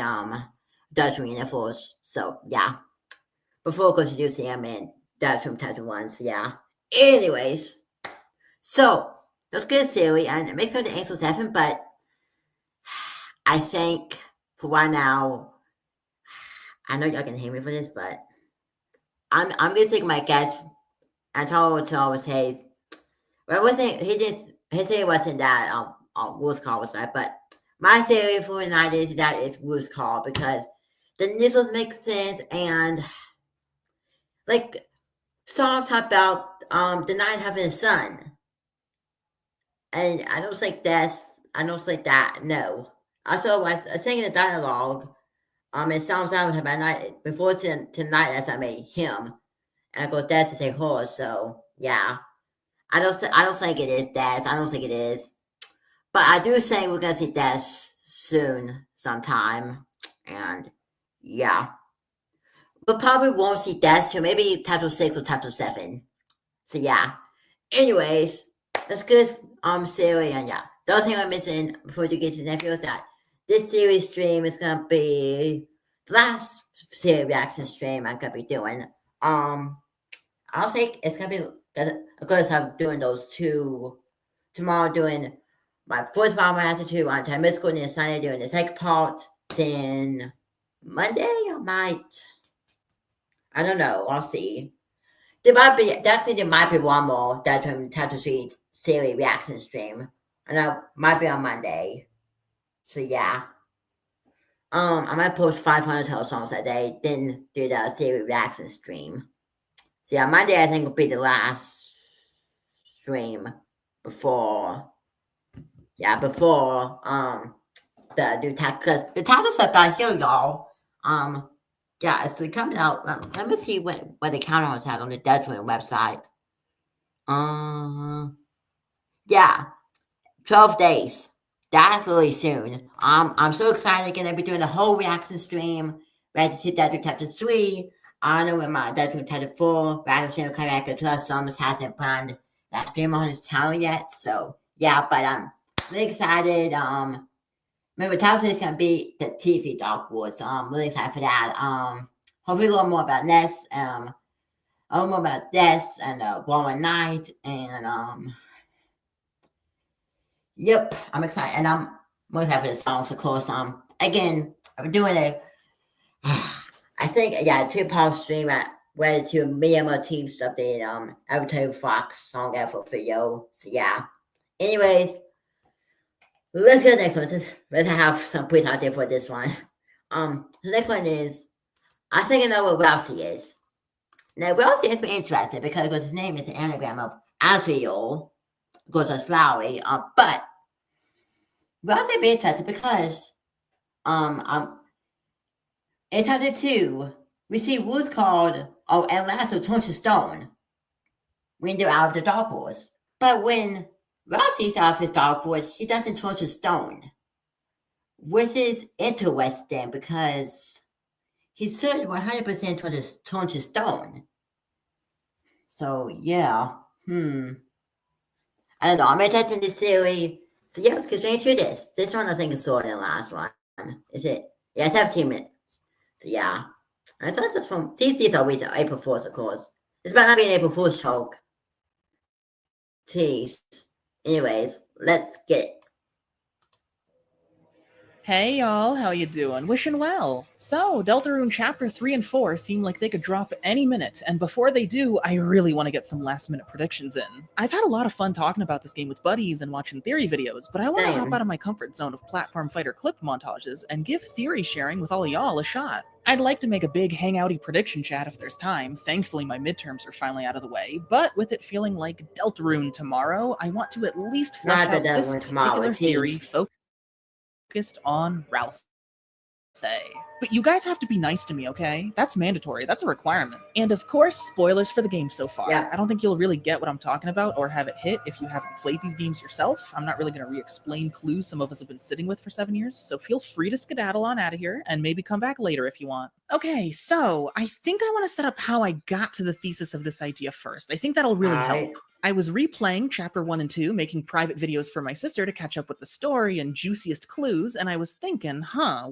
Deltarune uniforms. So yeah. Before of course you do see him in Deltarune Chapter 1, so yeah. Anyways. So let's get a series and make sure the angels happen, but I think for right now, I know y'all can hate me for this, but I'm gonna take my guess. I told always Hayes. Well, wasn't his theory wasn't that Wolf's Call was that, but my theory for tonight is that it's Wolf's Call because the initials make sense and like Psalm talked about the night having a sun. And I don't think that, no. Also, I was saying in the dialogue, in Psalm 7 about night, before tonight, as I made him. And of course, that's to say horse, so, yeah. I don't think it is Des. I don't think it is. But I do think we're going to see Des soon, sometime. And, yeah. But probably won't see Des soon. Maybe Chapter 6 or Chapter 7. So, yeah. Anyways, that's good. Series, and yeah, the other thing I'm missing before you get to the next video is that this series stream is gonna be the last series reaction stream I'm gonna be doing. I'll think it's gonna be of course I'm doing those two tomorrow, doing my first part of my answer to on time mystical, and then Sunday doing the second part. Then Monday I don't know. I'll see. There might be one more that from Chapter 3 series reaction stream. And that might be on Monday. So yeah. I might post 500 total songs that day, then do the series reaction stream. So yeah, Monday I think will be the last stream before the new tag, because the title stuff got here, y'all. Yeah, it's coming out. Let me see what the counter was at on the Deltarune website. Yeah, 12 days. That's really soon. I'm so excited again. I'll be doing a whole reaction stream. Ready to see Deltarune Chapter 3. I know when my Deltarune Chapter 4 reaction stream will come back to us. Thomas hasn't planned that stream on his channel yet. So yeah, but I'm really excited. Remember, Chapter 3 is gonna be the TV Dark Wars. So I'm really excited for that. Hopefully a little more about Ness. A little more about this and Warren Knight and yep, I'm excited, and I'm excited for the songs, of course. Again, I'm doing I think, yeah, 2-part stream ready to me and my team stuff the Avatar Fox song effort video. So yeah. Anyways, let's go to the next one. Let's have some quiz out there for this one. The next one is, I think I know what Rousey is. Now, Rousey is interesting because his name is an anagram of Asriel, goes as flowery, but Rousey be interesting because in chapter 2, we see Ruth called and Lasso turn to stone when they're out of the dark horse. But when Rousey's out of his dark horse, she doesn't turn to stone. Which is interesting because he's certain 100% turn to stone. So yeah. I don't know. I'm interested in this theory. So yeah, let's get straight to this. This one I think is shorter than the last one. Is it? Yeah, 17 minutes. So yeah. I thought that's from these are always April Fools, of course. This might not be an April Fool's joke. Jeez. Anyways, let's get it. Hey y'all, how you doing? Wishing well. So, Deltarune Chapter 3 and 4 seem like they could drop any minute, and before they do, I really want to get some last-minute predictions in. I've had a lot of fun talking about this game with buddies and watching theory videos, but I want to hop out of my comfort zone of platform fighter clip montages and give theory sharing with all of y'all a shot. I'd like to make a big hangouty prediction chat if there's time. Thankfully, my midterms are finally out of the way, but with it feeling like Deltarune tomorrow, I want to at least flesh out this particular theory focused on Rousey. But you guys have to be nice to me, okay? That's mandatory. That's a requirement. And of course, spoilers for the game so far. Yeah. I don't think you'll really get what I'm talking about or have it hit if you haven't played these games yourself. I'm not really going to re-explain clues some of us have been sitting with for 7 years, so feel free to skedaddle on out of here and maybe come back later if you want. Okay, so I think I want to set up how I got to the thesis of this idea first. I think that'll really help. I was replaying Chapter 1 and 2, making private videos for my sister to catch up with the story and juiciest clues, and I was thinking,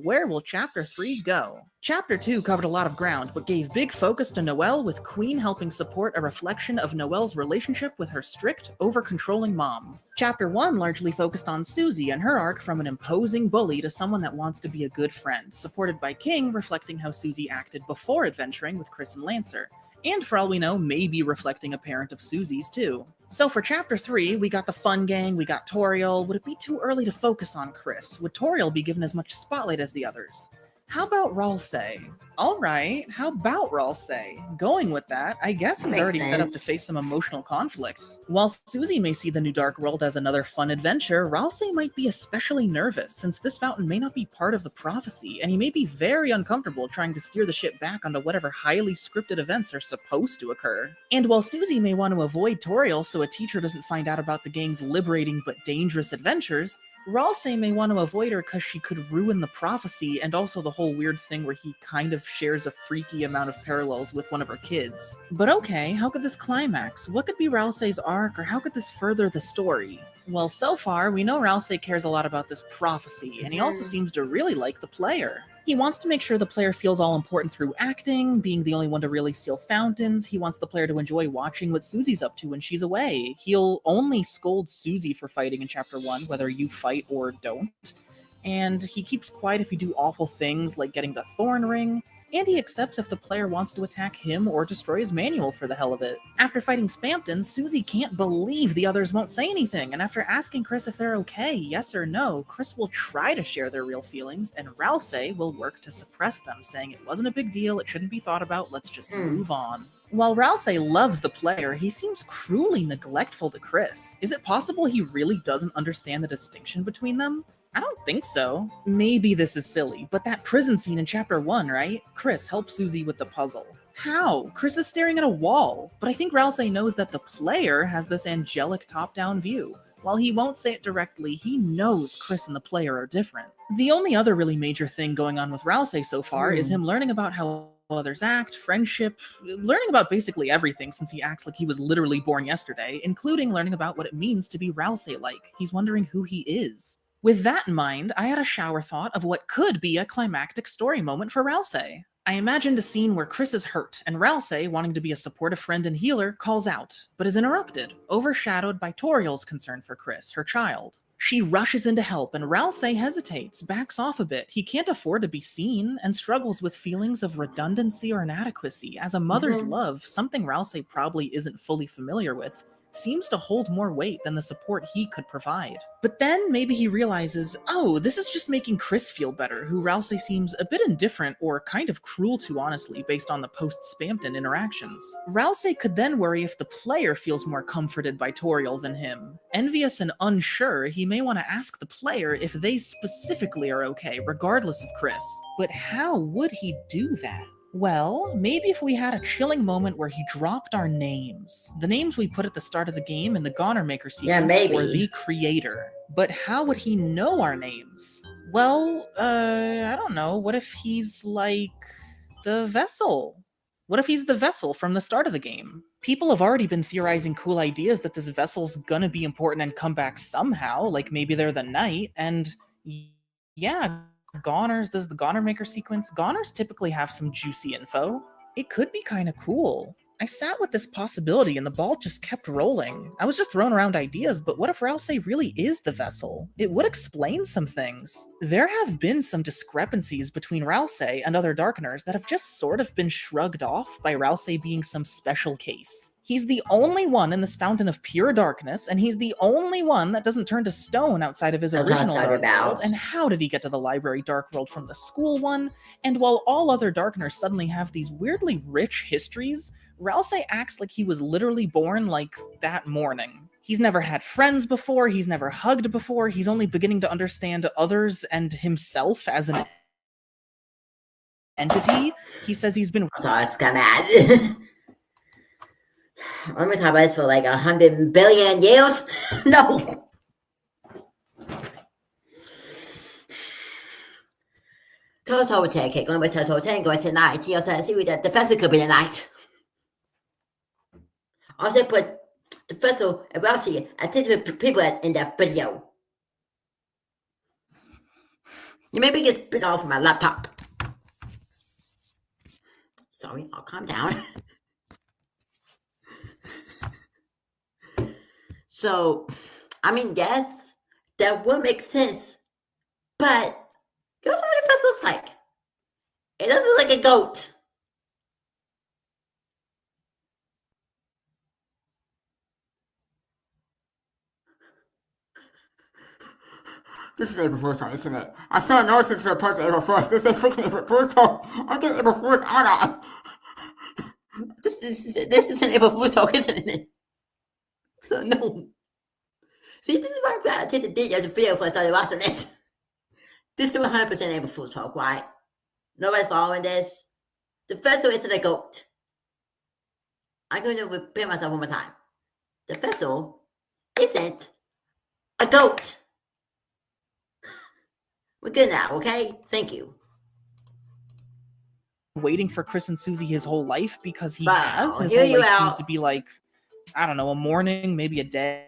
where will Chapter 3 go? Chapter 2 covered a lot of ground, but gave big focus to Noelle, with Queen helping support a reflection of Noelle's relationship with her strict, over-controlling mom. Chapter 1 largely focused on Susie and her arc from an imposing bully to someone that wants to be a good friend, supported by King reflecting how Susie acted before adventuring with Chris and Lancer. And for all we know, maybe reflecting a parent of Susie's too. So for Chapter 3, we got the fun gang, we got Toriel. Would it be too early to focus on Chris? Would Toriel be given as much spotlight as the others? How about Rousey? Alright, how about Rousey? Going with that, I guess he's already set up to face some emotional conflict. While Susie may see the new Dark World as another fun adventure, Rousey might be especially nervous, since this fountain may not be part of the prophecy, and he may be very uncomfortable trying to steer the ship back onto whatever highly scripted events are supposed to occur. And while Susie may want to avoid Toriel so a teacher doesn't find out about the gang's liberating but dangerous adventures, Rousey may want to avoid her because she could ruin the prophecy and also the whole weird thing where he kind of shares a freaky amount of parallels with one of her kids. But okay, how could this climax? What could be Rousey's arc, or how could this further the story? Well, so far, we know Rousey cares a lot about this prophecy, and he also seems to really like the player. He wants to make sure the player feels all important through acting, being the only one to really steal fountains. He wants the player to enjoy watching what Susie's up to when she's away. He'll only scold Susie for fighting in Chapter 1, whether you fight or don't. And he keeps quiet if you do awful things like getting the Thorn Ring, and he accepts if the player wants to attack him or destroy his manual for the hell of it. After fighting Spampton, Susie can't believe the others won't say anything, and after asking Chris if they're okay, yes or no, Chris will try to share their real feelings, and Rousey will work to suppress them, saying it wasn't a big deal, it shouldn't be thought about, let's just move on. While Rousey loves the player, he seems cruelly neglectful to Chris. Is it possible he really doesn't understand the distinction between them? I don't think so. Maybe this is silly, but that prison scene in Chapter 1, right? Chris helps Susie with the puzzle. How? Chris is staring at a wall, but I think Rousey knows that the player has this angelic top-down view. While he won't say it directly, he knows Chris and the player are different. The only other really major thing going on with Rousey so far is him learning about how others act, friendship, learning about basically everything since he acts like he was literally born yesterday, including learning about what it means to be Rousey-like. He's wondering who he is. With that in mind, I had a shower thought of what could be a climactic story moment for Rousey. I imagined a scene where Chris is hurt, and Rousey, wanting to be a supportive friend and healer, calls out, but is interrupted, overshadowed by Toriel's concern for Chris, her child. She rushes in to help, and Rousey hesitates, backs off a bit. He can't afford to be seen, and struggles with feelings of redundancy or inadequacy, as a mother's love, something Rousey probably isn't fully familiar with, seems to hold more weight than the support he could provide. But then maybe he realizes, oh, this is just making Chris feel better, who Rousey seems a bit indifferent or kind of cruel to, honestly, based on the post-Spamton interactions. Rousey could then worry if the player feels more comforted by Toriel than him. Envious and unsure, he may want to ask the player if they specifically are okay, regardless of Chris. But how would he do that? Well, maybe if we had a chilling moment where he dropped our names. The names we put at the start of the game in the Goner Maker sequence for the creator. But how would he know our names? Well, I don't know. What if he's like the vessel? What if he's the vessel from the start of the game? People have already been theorizing cool ideas that this vessel's gonna be important and come back somehow, like maybe they're the knight, and yeah, Goners, this is the Goner Maker sequence. Goners typically have some juicy info. It could be kind of cool. I sat with this possibility and the ball just kept rolling. I was just throwing around ideas, but what if Rousey really is the vessel? It would explain some things. There have been some discrepancies between Rousey and other Darkeners that have just sort of been shrugged off by Rousey being some special case. He's the only one in this fountain of pure darkness, and he's the only one that doesn't turn to stone outside of his original Dark World. And how did he get to the library Dark World from the school one? And while all other Darkeners suddenly have these weirdly rich histories, Rousey acts like he was literally born like that morning. He's never had friends before, he's never hugged before, he's only beginning to understand others and himself as an entity. He says he's been— Sorry, it's got mad. Let me talk about this for like 100 billion years. No. Total take, going with Total Tango tonight. You also see that the vessel could be the night. Also put the vessel and Rousey and people in that video. You maybe get spit off of my laptop. Sorry, I'll calm down. So, I mean, yes, that would make sense. But guess what the vessel looks like? It doesn't look like a goat. This is April Fool's Talk, isn't it? I saw a notice to post April Fool's. This is freaking April Fool's Talk. I'm getting April Fool's out of. This is an April Fool's Talk, isn't it? So no. See, this is why I'm glad I take the date of the video before I started watching it. This is 100% April Fool's Talk, right? Nobody following this. The vessel isn't a goat. I'm going to repeat myself one more time. The vessel isn't a goat. We're good now, okay? Thank you. Waiting for Chris and Susie his whole life because he has. His whole life seems to be like, I don't know, a morning, maybe a day.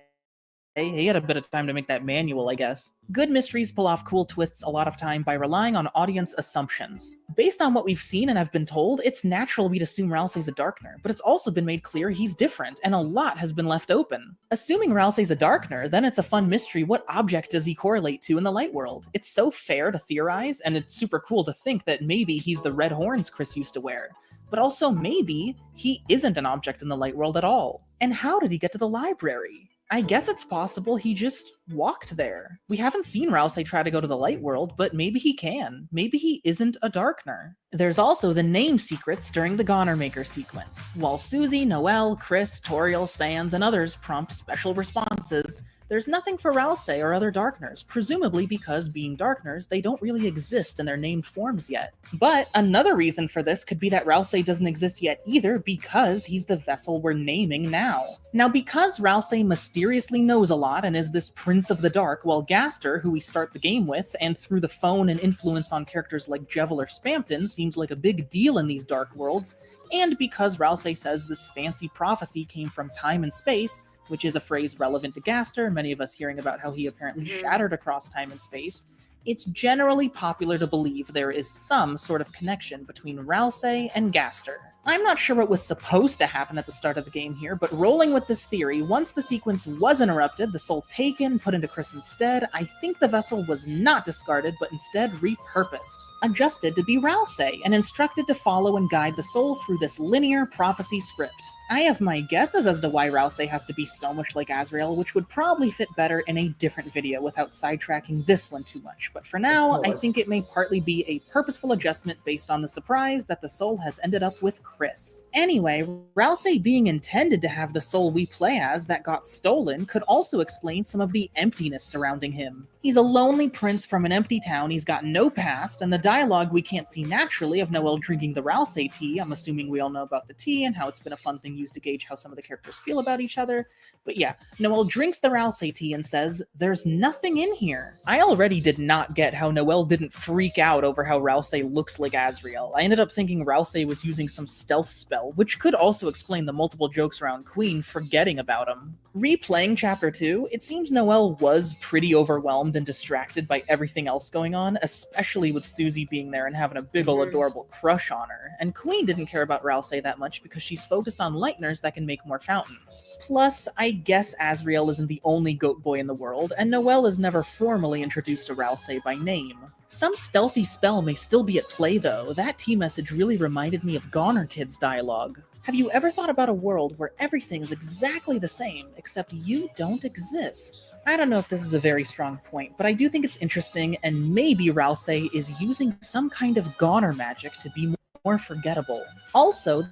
He had a bit of time to make that manual, I guess. Good mysteries pull off cool twists a lot of time by relying on audience assumptions. Based on what we've seen and have been told, it's natural we'd assume Rousey's a Darkener, but it's also been made clear he's different, and a lot has been left open. Assuming Rousey's a Darkener, then it's a fun mystery what object does he correlate to in the light world? It's so fair to theorize, and it's super cool to think that maybe he's the red horns Chris used to wear. But also maybe he isn't an object in the light world at all. And how did he get to the library? I guess it's possible he just walked there. We haven't seen Rousey try to go to the light world, but maybe he can. Maybe he isn't a Darkener. There's also the name secrets during the Goner Maker sequence. While Susie, Noelle, Chris, Toriel, Sans, and others prompt special responses, there's nothing for Rousey or other Darkeners, presumably because, being Darkeners, they don't really exist in their named forms yet. But another reason for this could be that Rousey doesn't exist yet either because he's the vessel we're naming now. Now, because Rousey mysteriously knows a lot and is this Prince of the Dark, while Gaster, who we start the game with, and through the phone and influence on characters like Jevil or Spamton, seems like a big deal in these dark worlds, and because Rousey says this fancy prophecy came from time and space, which is a phrase relevant to Gaster, many of us hearing about how he apparently shattered across time and space, it's generally popular to believe there is some sort of connection between Rousey and Gaster. I'm not sure what was supposed to happen at the start of the game here, but rolling with this theory, once the sequence was interrupted, the soul taken, put into Chris instead, I think the vessel was not discarded, but instead repurposed, adjusted to be Rousey, and instructed to follow and guide the soul through this linear prophecy script. I have my guesses as to why Rousey has to be so much like Azrael, which would probably fit better in a different video without sidetracking this one too much. But for now, I think it may partly be a purposeful adjustment based on the surprise that the soul has ended up with Chris. Anyway, Rousey being intended to have the soul we play as that got stolen could also explain some of the emptiness surrounding him. He's a lonely prince from an empty town, he's got no past, and the dialogue we can't see naturally of Noel drinking the Rousey tea, I'm assuming we all know about the tea and how it's been a fun thing used to gauge how some of the characters feel about each other. But yeah, Noel drinks the Rousey tea and says, "There's nothing in here." I already did not get how Noel didn't freak out over how Rousey looks like Azrael. I ended up thinking Rousey was using some stealth spell, which could also explain the multiple jokes around Queen forgetting about him. Replaying Chapter 2, it seems Noel was pretty overwhelmed and distracted by everything else going on, especially with Susie being there and having a big ol' adorable crush on her. And Queen didn't care about Rousey that much because she's focused on lighteners that can make more fountains. Plus, I guess Azrael isn't the only goat boy in the world, and Noel is never formally introduced to Rousey by name. Some stealthy spell may still be at play though. That tea message really reminded me of Goner Kid's dialogue. Have you ever thought about a world where everything is exactly the same, except you don't exist? I don't know if this is a very strong point, but I do think it's interesting, and maybe Rousey is using some kind of Goner magic to be more forgettable. Also,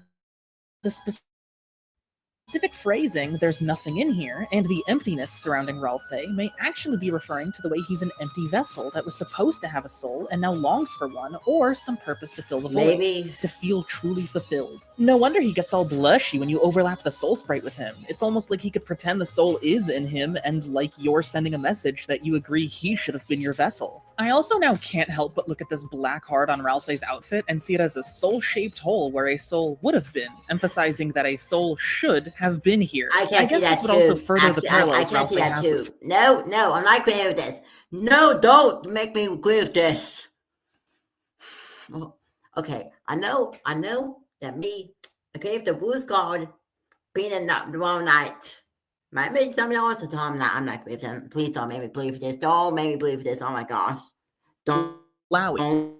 the specific phrasing, "there's nothing in here," and the emptiness surrounding Rousey may actually be referring to the way he's an empty vessel that was supposed to have a soul and now longs for one, or some purpose to fill the void, to feel truly fulfilled. No wonder he gets all blushy when you overlap the soul sprite with him. It's almost like he could pretend the soul is in him, and like you're sending a message that you agree he should have been your vessel. I also now can't help but look at this black heart on Rousey's outfit and see it as a soul-shaped hole where a soul would have been, emphasizing that a soul should have been here. I guess this would also further the parallels Rousey has with... No, I'm not agreeing with this. No, don't make me agree with this. Well, okay, I know that me, okay, if the Bruce God being in the wrong night, might make some of y'all to tell him that I'm not with him. Please don't make me believe this. Don't make me believe this. Oh my gosh. Don't. Flowey.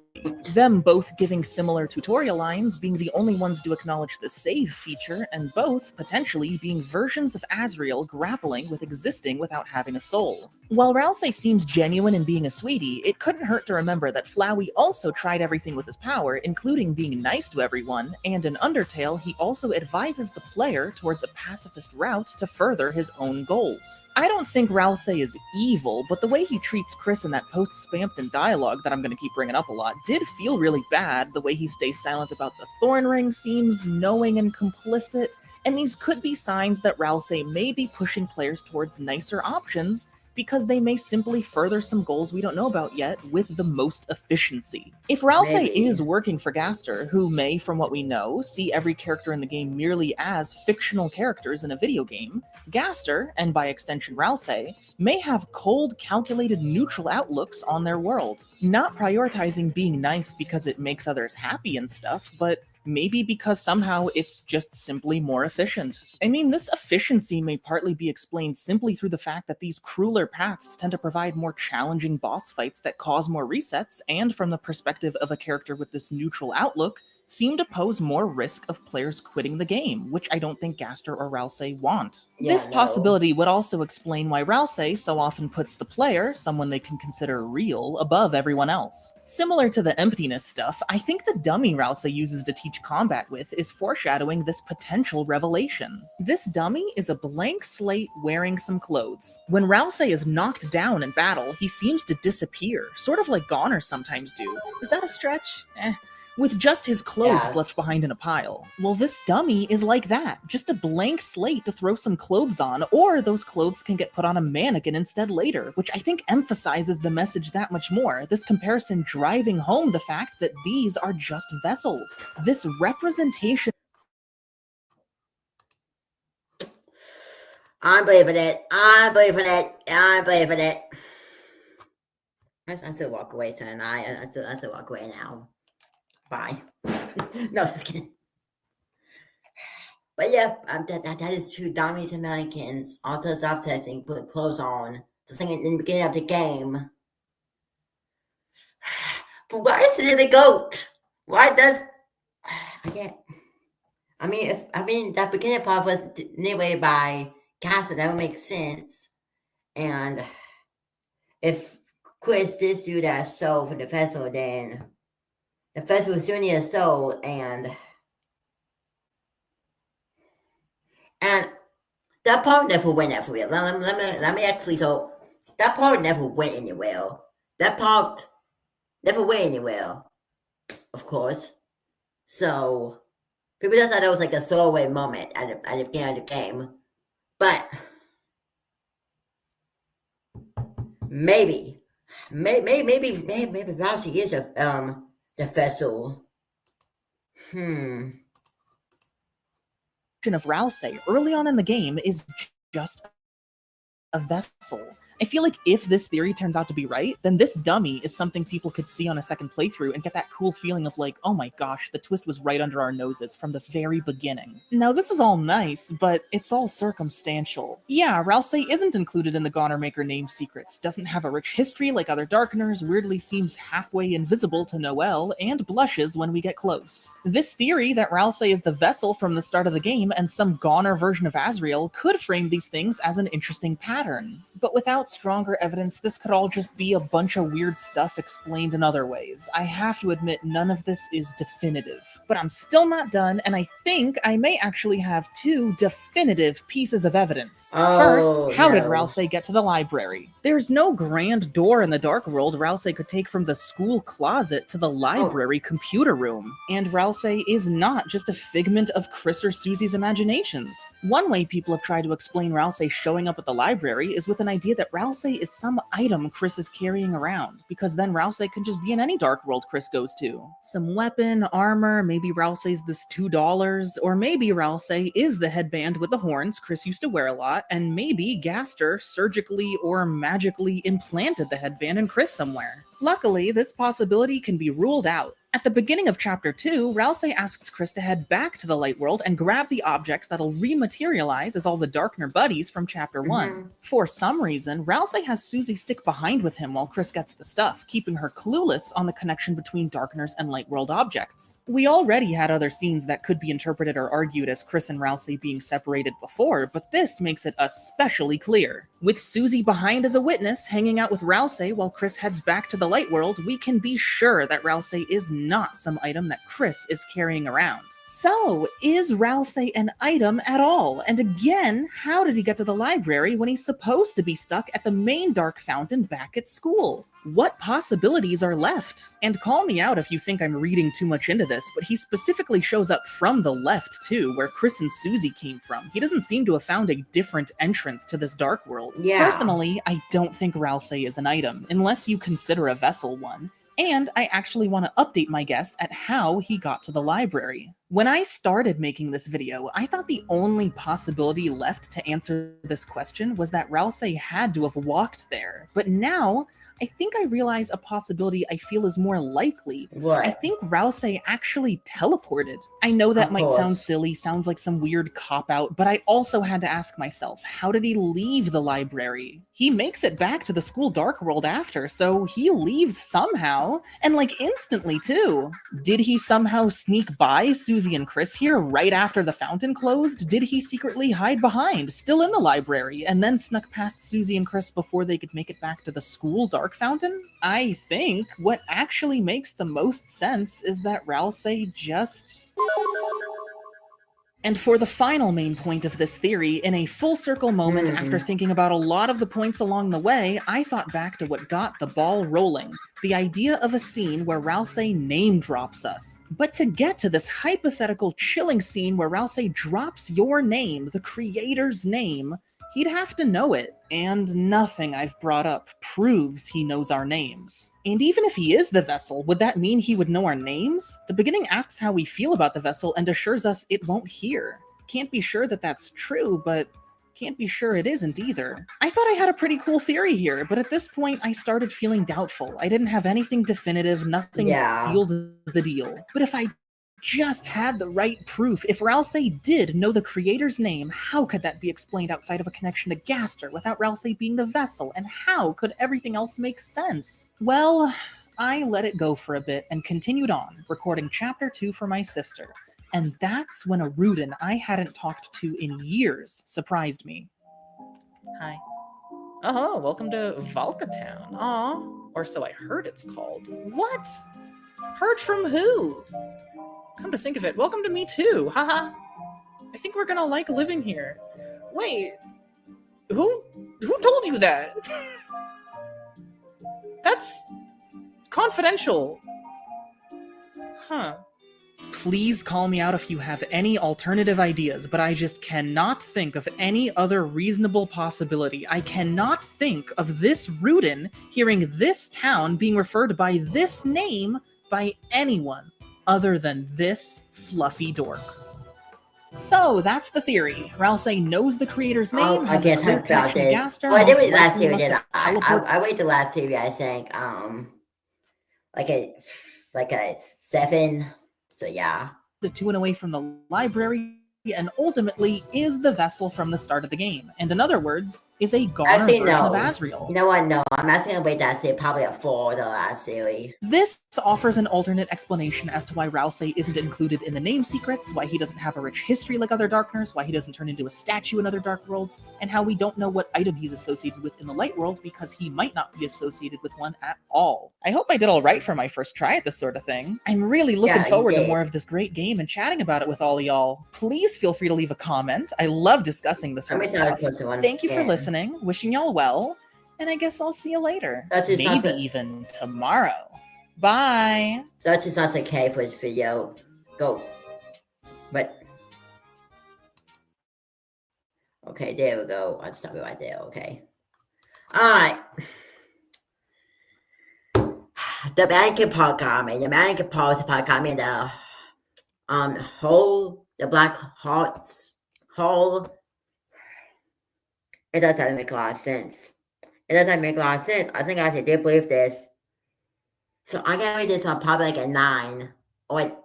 Them both giving similar tutorial lines, being the only ones to acknowledge the save feature, and both potentially being versions of Azrael grappling with existing without having a soul. While Rousey seems genuine in being a sweetie, it couldn't hurt to remember that Flowey also tried everything with his power, including being nice to everyone, and in Undertale he also advises the player towards a pacifist route to further his own goals. I don't think Rousey is evil, but the way he treats Chris in that post-Spampton dialogue that I'm going to keep bringing up a lot did feel really bad. The way he stays silent about the Thorn Ring seems knowing and complicit, and these could be signs that Rousey may be pushing players towards nicer options because they may simply further some goals we don't know about yet with the most efficiency. If Rousey is working for Gaster, who may, from what we know, see every character in the game merely as fictional characters in a video game, Gaster, and by extension Rousey, may have cold, calculated, neutral outlooks on their world. Not prioritizing being nice because it makes others happy and stuff, but maybe because somehow it's just simply more efficient. I mean, this efficiency may partly be explained simply through the fact that these crueler paths tend to provide more challenging boss fights that cause more resets, and from the perspective of a character with this neutral outlook, seem to pose more risk of players quitting the game, which I don't think Gaster or Rousey want. This possibility would also explain why Rousey so often puts the player, someone they can consider real, above everyone else. Similar to the emptiness stuff, I think the dummy Rousey uses to teach combat with is foreshadowing this potential revelation. This dummy is a blank slate wearing some clothes. When Rousey is knocked down in battle, he seems to disappear, sort of like Goners sometimes do. Is that a stretch? With just his clothes left behind in a pile. Well, this dummy is like that, just a blank slate to throw some clothes on, or those clothes can get put on a mannequin instead later, which I think emphasizes the message that much more, this comparison driving home the fact that these are just vessels. This representation... I'm believing it. I'm believing it. I'm believing it. I still walk away, son. I still walk away now. Bye. No, just kidding. But yeah, that is true. Dummies and mannequins, auto self-testing, put clothes on, to sing it in the beginning of the game. But why is it in a goat? Why does... I I mean, that beginning part was anyway by Castle. That would make sense. And if Chris did do that soul for the festival, then the festival still need a soul, and that part never went that for real. Let me actually, so that part never went anywhere. That part never went anywhere, of course. So people just thought that was like a throwaway moment at the beginning of the game. But maybe Ralphie is the vessel. Of Rousey early on in the game is just a vessel. I feel like if this theory turns out to be right, then this dummy is something people could see on a second playthrough and get that cool feeling of like, oh my gosh, the twist was right under our noses from the very beginning. Now this is all nice, but it's all circumstantial. Yeah, Rousey isn't included in the Goner Maker name secrets, doesn't have a rich history like other Darkeners, weirdly seems halfway invisible to Noelle, and blushes when we get close. This theory that Rousey is the vessel from the start of the game and some Goner version of Azrael could frame these things as an interesting pattern. But without stronger evidence, this could all just be a bunch of weird stuff explained in other ways. I have to admit, none of this is definitive. But I'm still not done, and I think I may actually have two definitive pieces of evidence. First, how did Rousey get to the library? There's no grand door in the Dark World Rousey could take from the school closet to the library computer room. And Rousey is not just a figment of Chris or Susie's imaginations. One way people have tried to explain Rousey showing up at the library is with an idea that Rousey is some item Chris is carrying around, because then Rousey can just be in any Dark World Chris goes to. Some weapon, armor, maybe Rousey's this $2, or maybe Rousey is the headband with the horns Chris used to wear a lot, and maybe Gaster surgically or magically implanted the headband in Chris somewhere. Luckily, this possibility can be ruled out. At the beginning of Chapter 2, Rousey asks Chris to head back to the Light World and grab the objects that'll rematerialize as all the Darkener buddies from Chapter 1. For some reason, Rousey has Susie stick behind with him while Chris gets the stuff, keeping her clueless on the connection between Darkeners and Light World objects. We already had other scenes that could be interpreted or argued as Chris and Rousey being separated before, but this makes it especially clear. With Susie behind as a witness, hanging out with Rousey while Chris heads back to the Light World, we can be sure that Rousey is not some item that Chris is carrying around. So, is Rousey an item at all? And again, how did he get to the library when he's supposed to be stuck at the main Dark Fountain back at school? What possibilities are left? And call me out if you think I'm reading too much into this, but he specifically shows up from the left too, where Chris and Susie came from. He doesn't seem to have found a different entrance to this Dark World. Yeah. Personally, I don't think Rousey is an item, unless you consider a vessel one. And I actually want to update my guess at how he got to the library. When I started making this video, I thought the only possibility left to answer this question was that Rousey had to have walked there. But now, I think I realize a possibility I feel is more likely. What? I think Rousey actually teleported. I know that might sound silly, sounds like some weird cop-out, but I also had to ask myself, how did he leave the library? He makes it back to the school Dark World after, so he leaves somehow, and like instantly too. Did he somehow sneak by Susie and Chris here right after the fountain closed? Did he secretly hide behind, still in the library, and then snuck past Susie and Chris before they could make it back to the school Dark Fountain? I think what actually makes the most sense is that Rousey just... And for the final main point of this theory, in a full circle moment after thinking about a lot of the points along the way, I thought back to what got the ball rolling. The idea of a scene where Rousey name drops us. But to get to this hypothetical chilling scene where Rousey drops your name, the creator's name, he'd have to know it. And nothing I've brought up proves he knows our names. And even if he is the vessel, would that mean he would know our names? The beginning asks how we feel about the vessel and assures us it won't hear. Can't be sure that that's true, but can't be sure it isn't either. I thought I had a pretty cool theory here, but at this point I started feeling doubtful. I didn't have anything definitive, nothing sealed the deal. But if I just had the right proof, if Rousey did know the creator's name, how could that be explained outside of a connection to Gaster without Rousey being the vessel, and how could everything else make sense? Well, I let it go for a bit and continued on, recording Chapter 2 for my sister. And that's when a Rudin I hadn't talked to in years surprised me. Hi. Oh, welcome to Valka Town. Aw, or so I heard it's called. What? Heard from who? Come to think of it, welcome to me too. Haha. I think we're gonna like living here. Wait, who told you that? That's confidential. Huh. Please call me out if you have any alternative ideas, but I just cannot think of any other reasonable possibility. I cannot think of this Rudin hearing this town being referred by this name by anyone other than this fluffy dork. So that's the theory. Ralsei knows the creator's name, has a clear connection to Gaster. Oh, I did read the last series, did I read the last series, I think, like a 7. So yeah. To and away from the library, and ultimately is the vessel from the start of the game. And in other words, is a Garner version of Asriel. You know what? No, I'm not saying wait that series, probably a 4 the last series. This offers an alternate explanation as to why Ralsei isn't included in the name secrets, why he doesn't have a rich history like other Darkners, why he doesn't turn into a statue in other Dark Worlds, and how we don't know what item he's associated with in the Light World because he might not be associated with one at all. I hope I did all right for my first try at this sort of thing. I'm really looking forward to more of this great game and chatting about it with all of y'all. Please feel free to leave a comment. I love discussing this sort of stuff. Thank you for listening. Wishing y'all well, and I guess I'll see you later. Maybe even tomorrow. Bye. That is also okay for this video. Go. But okay, there we go. I'll stop it right there. Okay. Alright. The Mannequin Park Army. The Mannequin Park Army. The whole the Black Hearts whole. It doesn't make a lot of sense. It doesn't make a lot of sense. I think I did believe this. So I'm gonna rate this one probably like a 9. Or like,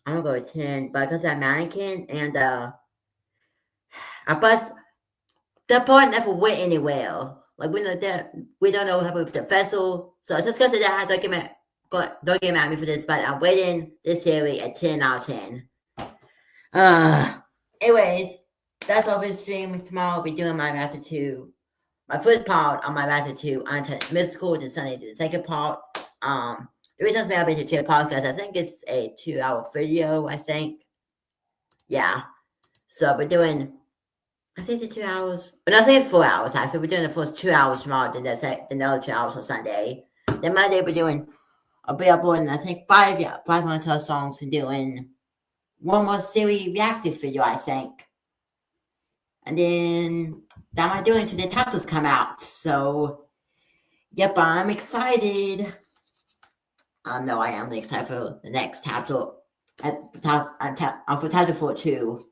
I'm gonna go with 10. But because that mannequin and but the part never went anywhere. Like we don't know what happened with the vessel. So just because of that, don't get mad at me for this, but I'm rating this series a 10 out of 10. Anyways. That's all for the stream. Tomorrow I'll be doing my Master 2, my first part on my Master 2 Unintended Mystical, then Sunday do the second part. The reason I've been to 2 podcasts, I think it's a 2-hour video, I think. Yeah. So we're doing, I think it's 2 hours. But no, I think it's 4 hours, actually. We're doing the first 2 hours tomorrow, then the other 2 hours on Sunday. Then Monday I'll be uploading, I think, 5 Motel songs and doing one more series reactive video, I think. And then that might do it until the titles come out. So, yep, I'm excited. No, I am excited for the next title. For title 4 too.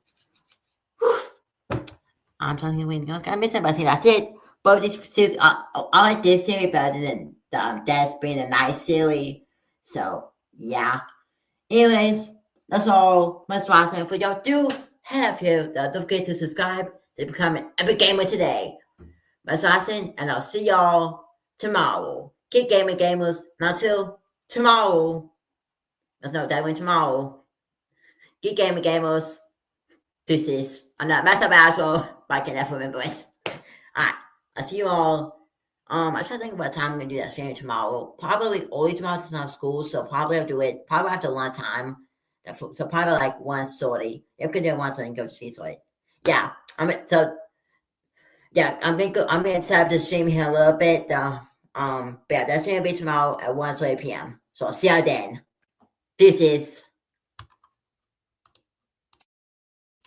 I'm telling you, I miss it, but see, that's it. But this series, I like this series better than Death being a nice series. So, yeah. Anyways, that's all. Much watching for y'all. Do have here. Don't forget to subscribe to become an epic gamer today. Much watching, and I'll see y'all tomorrow. Keep gaming, gamers. And until tomorrow. Let's know that when tomorrow. Keep gaming, gamers. This is, I'm not Master Battle, but I can never remember it. Alright, I'll see you all. I try to think what time I'm gonna do that stream tomorrow. Probably early tomorrow since I'm in school, so probably I'll do it probably after lunchtime. So probably like 1:30. If we can do it 1:30 and go to 3:30. Yeah, I'm gonna set up the stream here a little bit. But yeah, that's gonna be tomorrow at 1:30 p.m. So I'll see you then. This is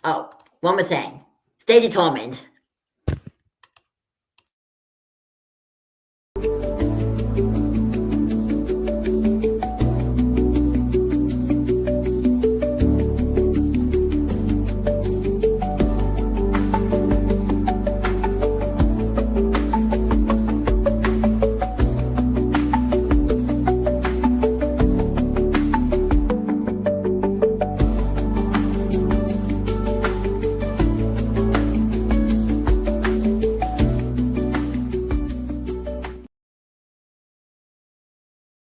one more thing. Stay determined.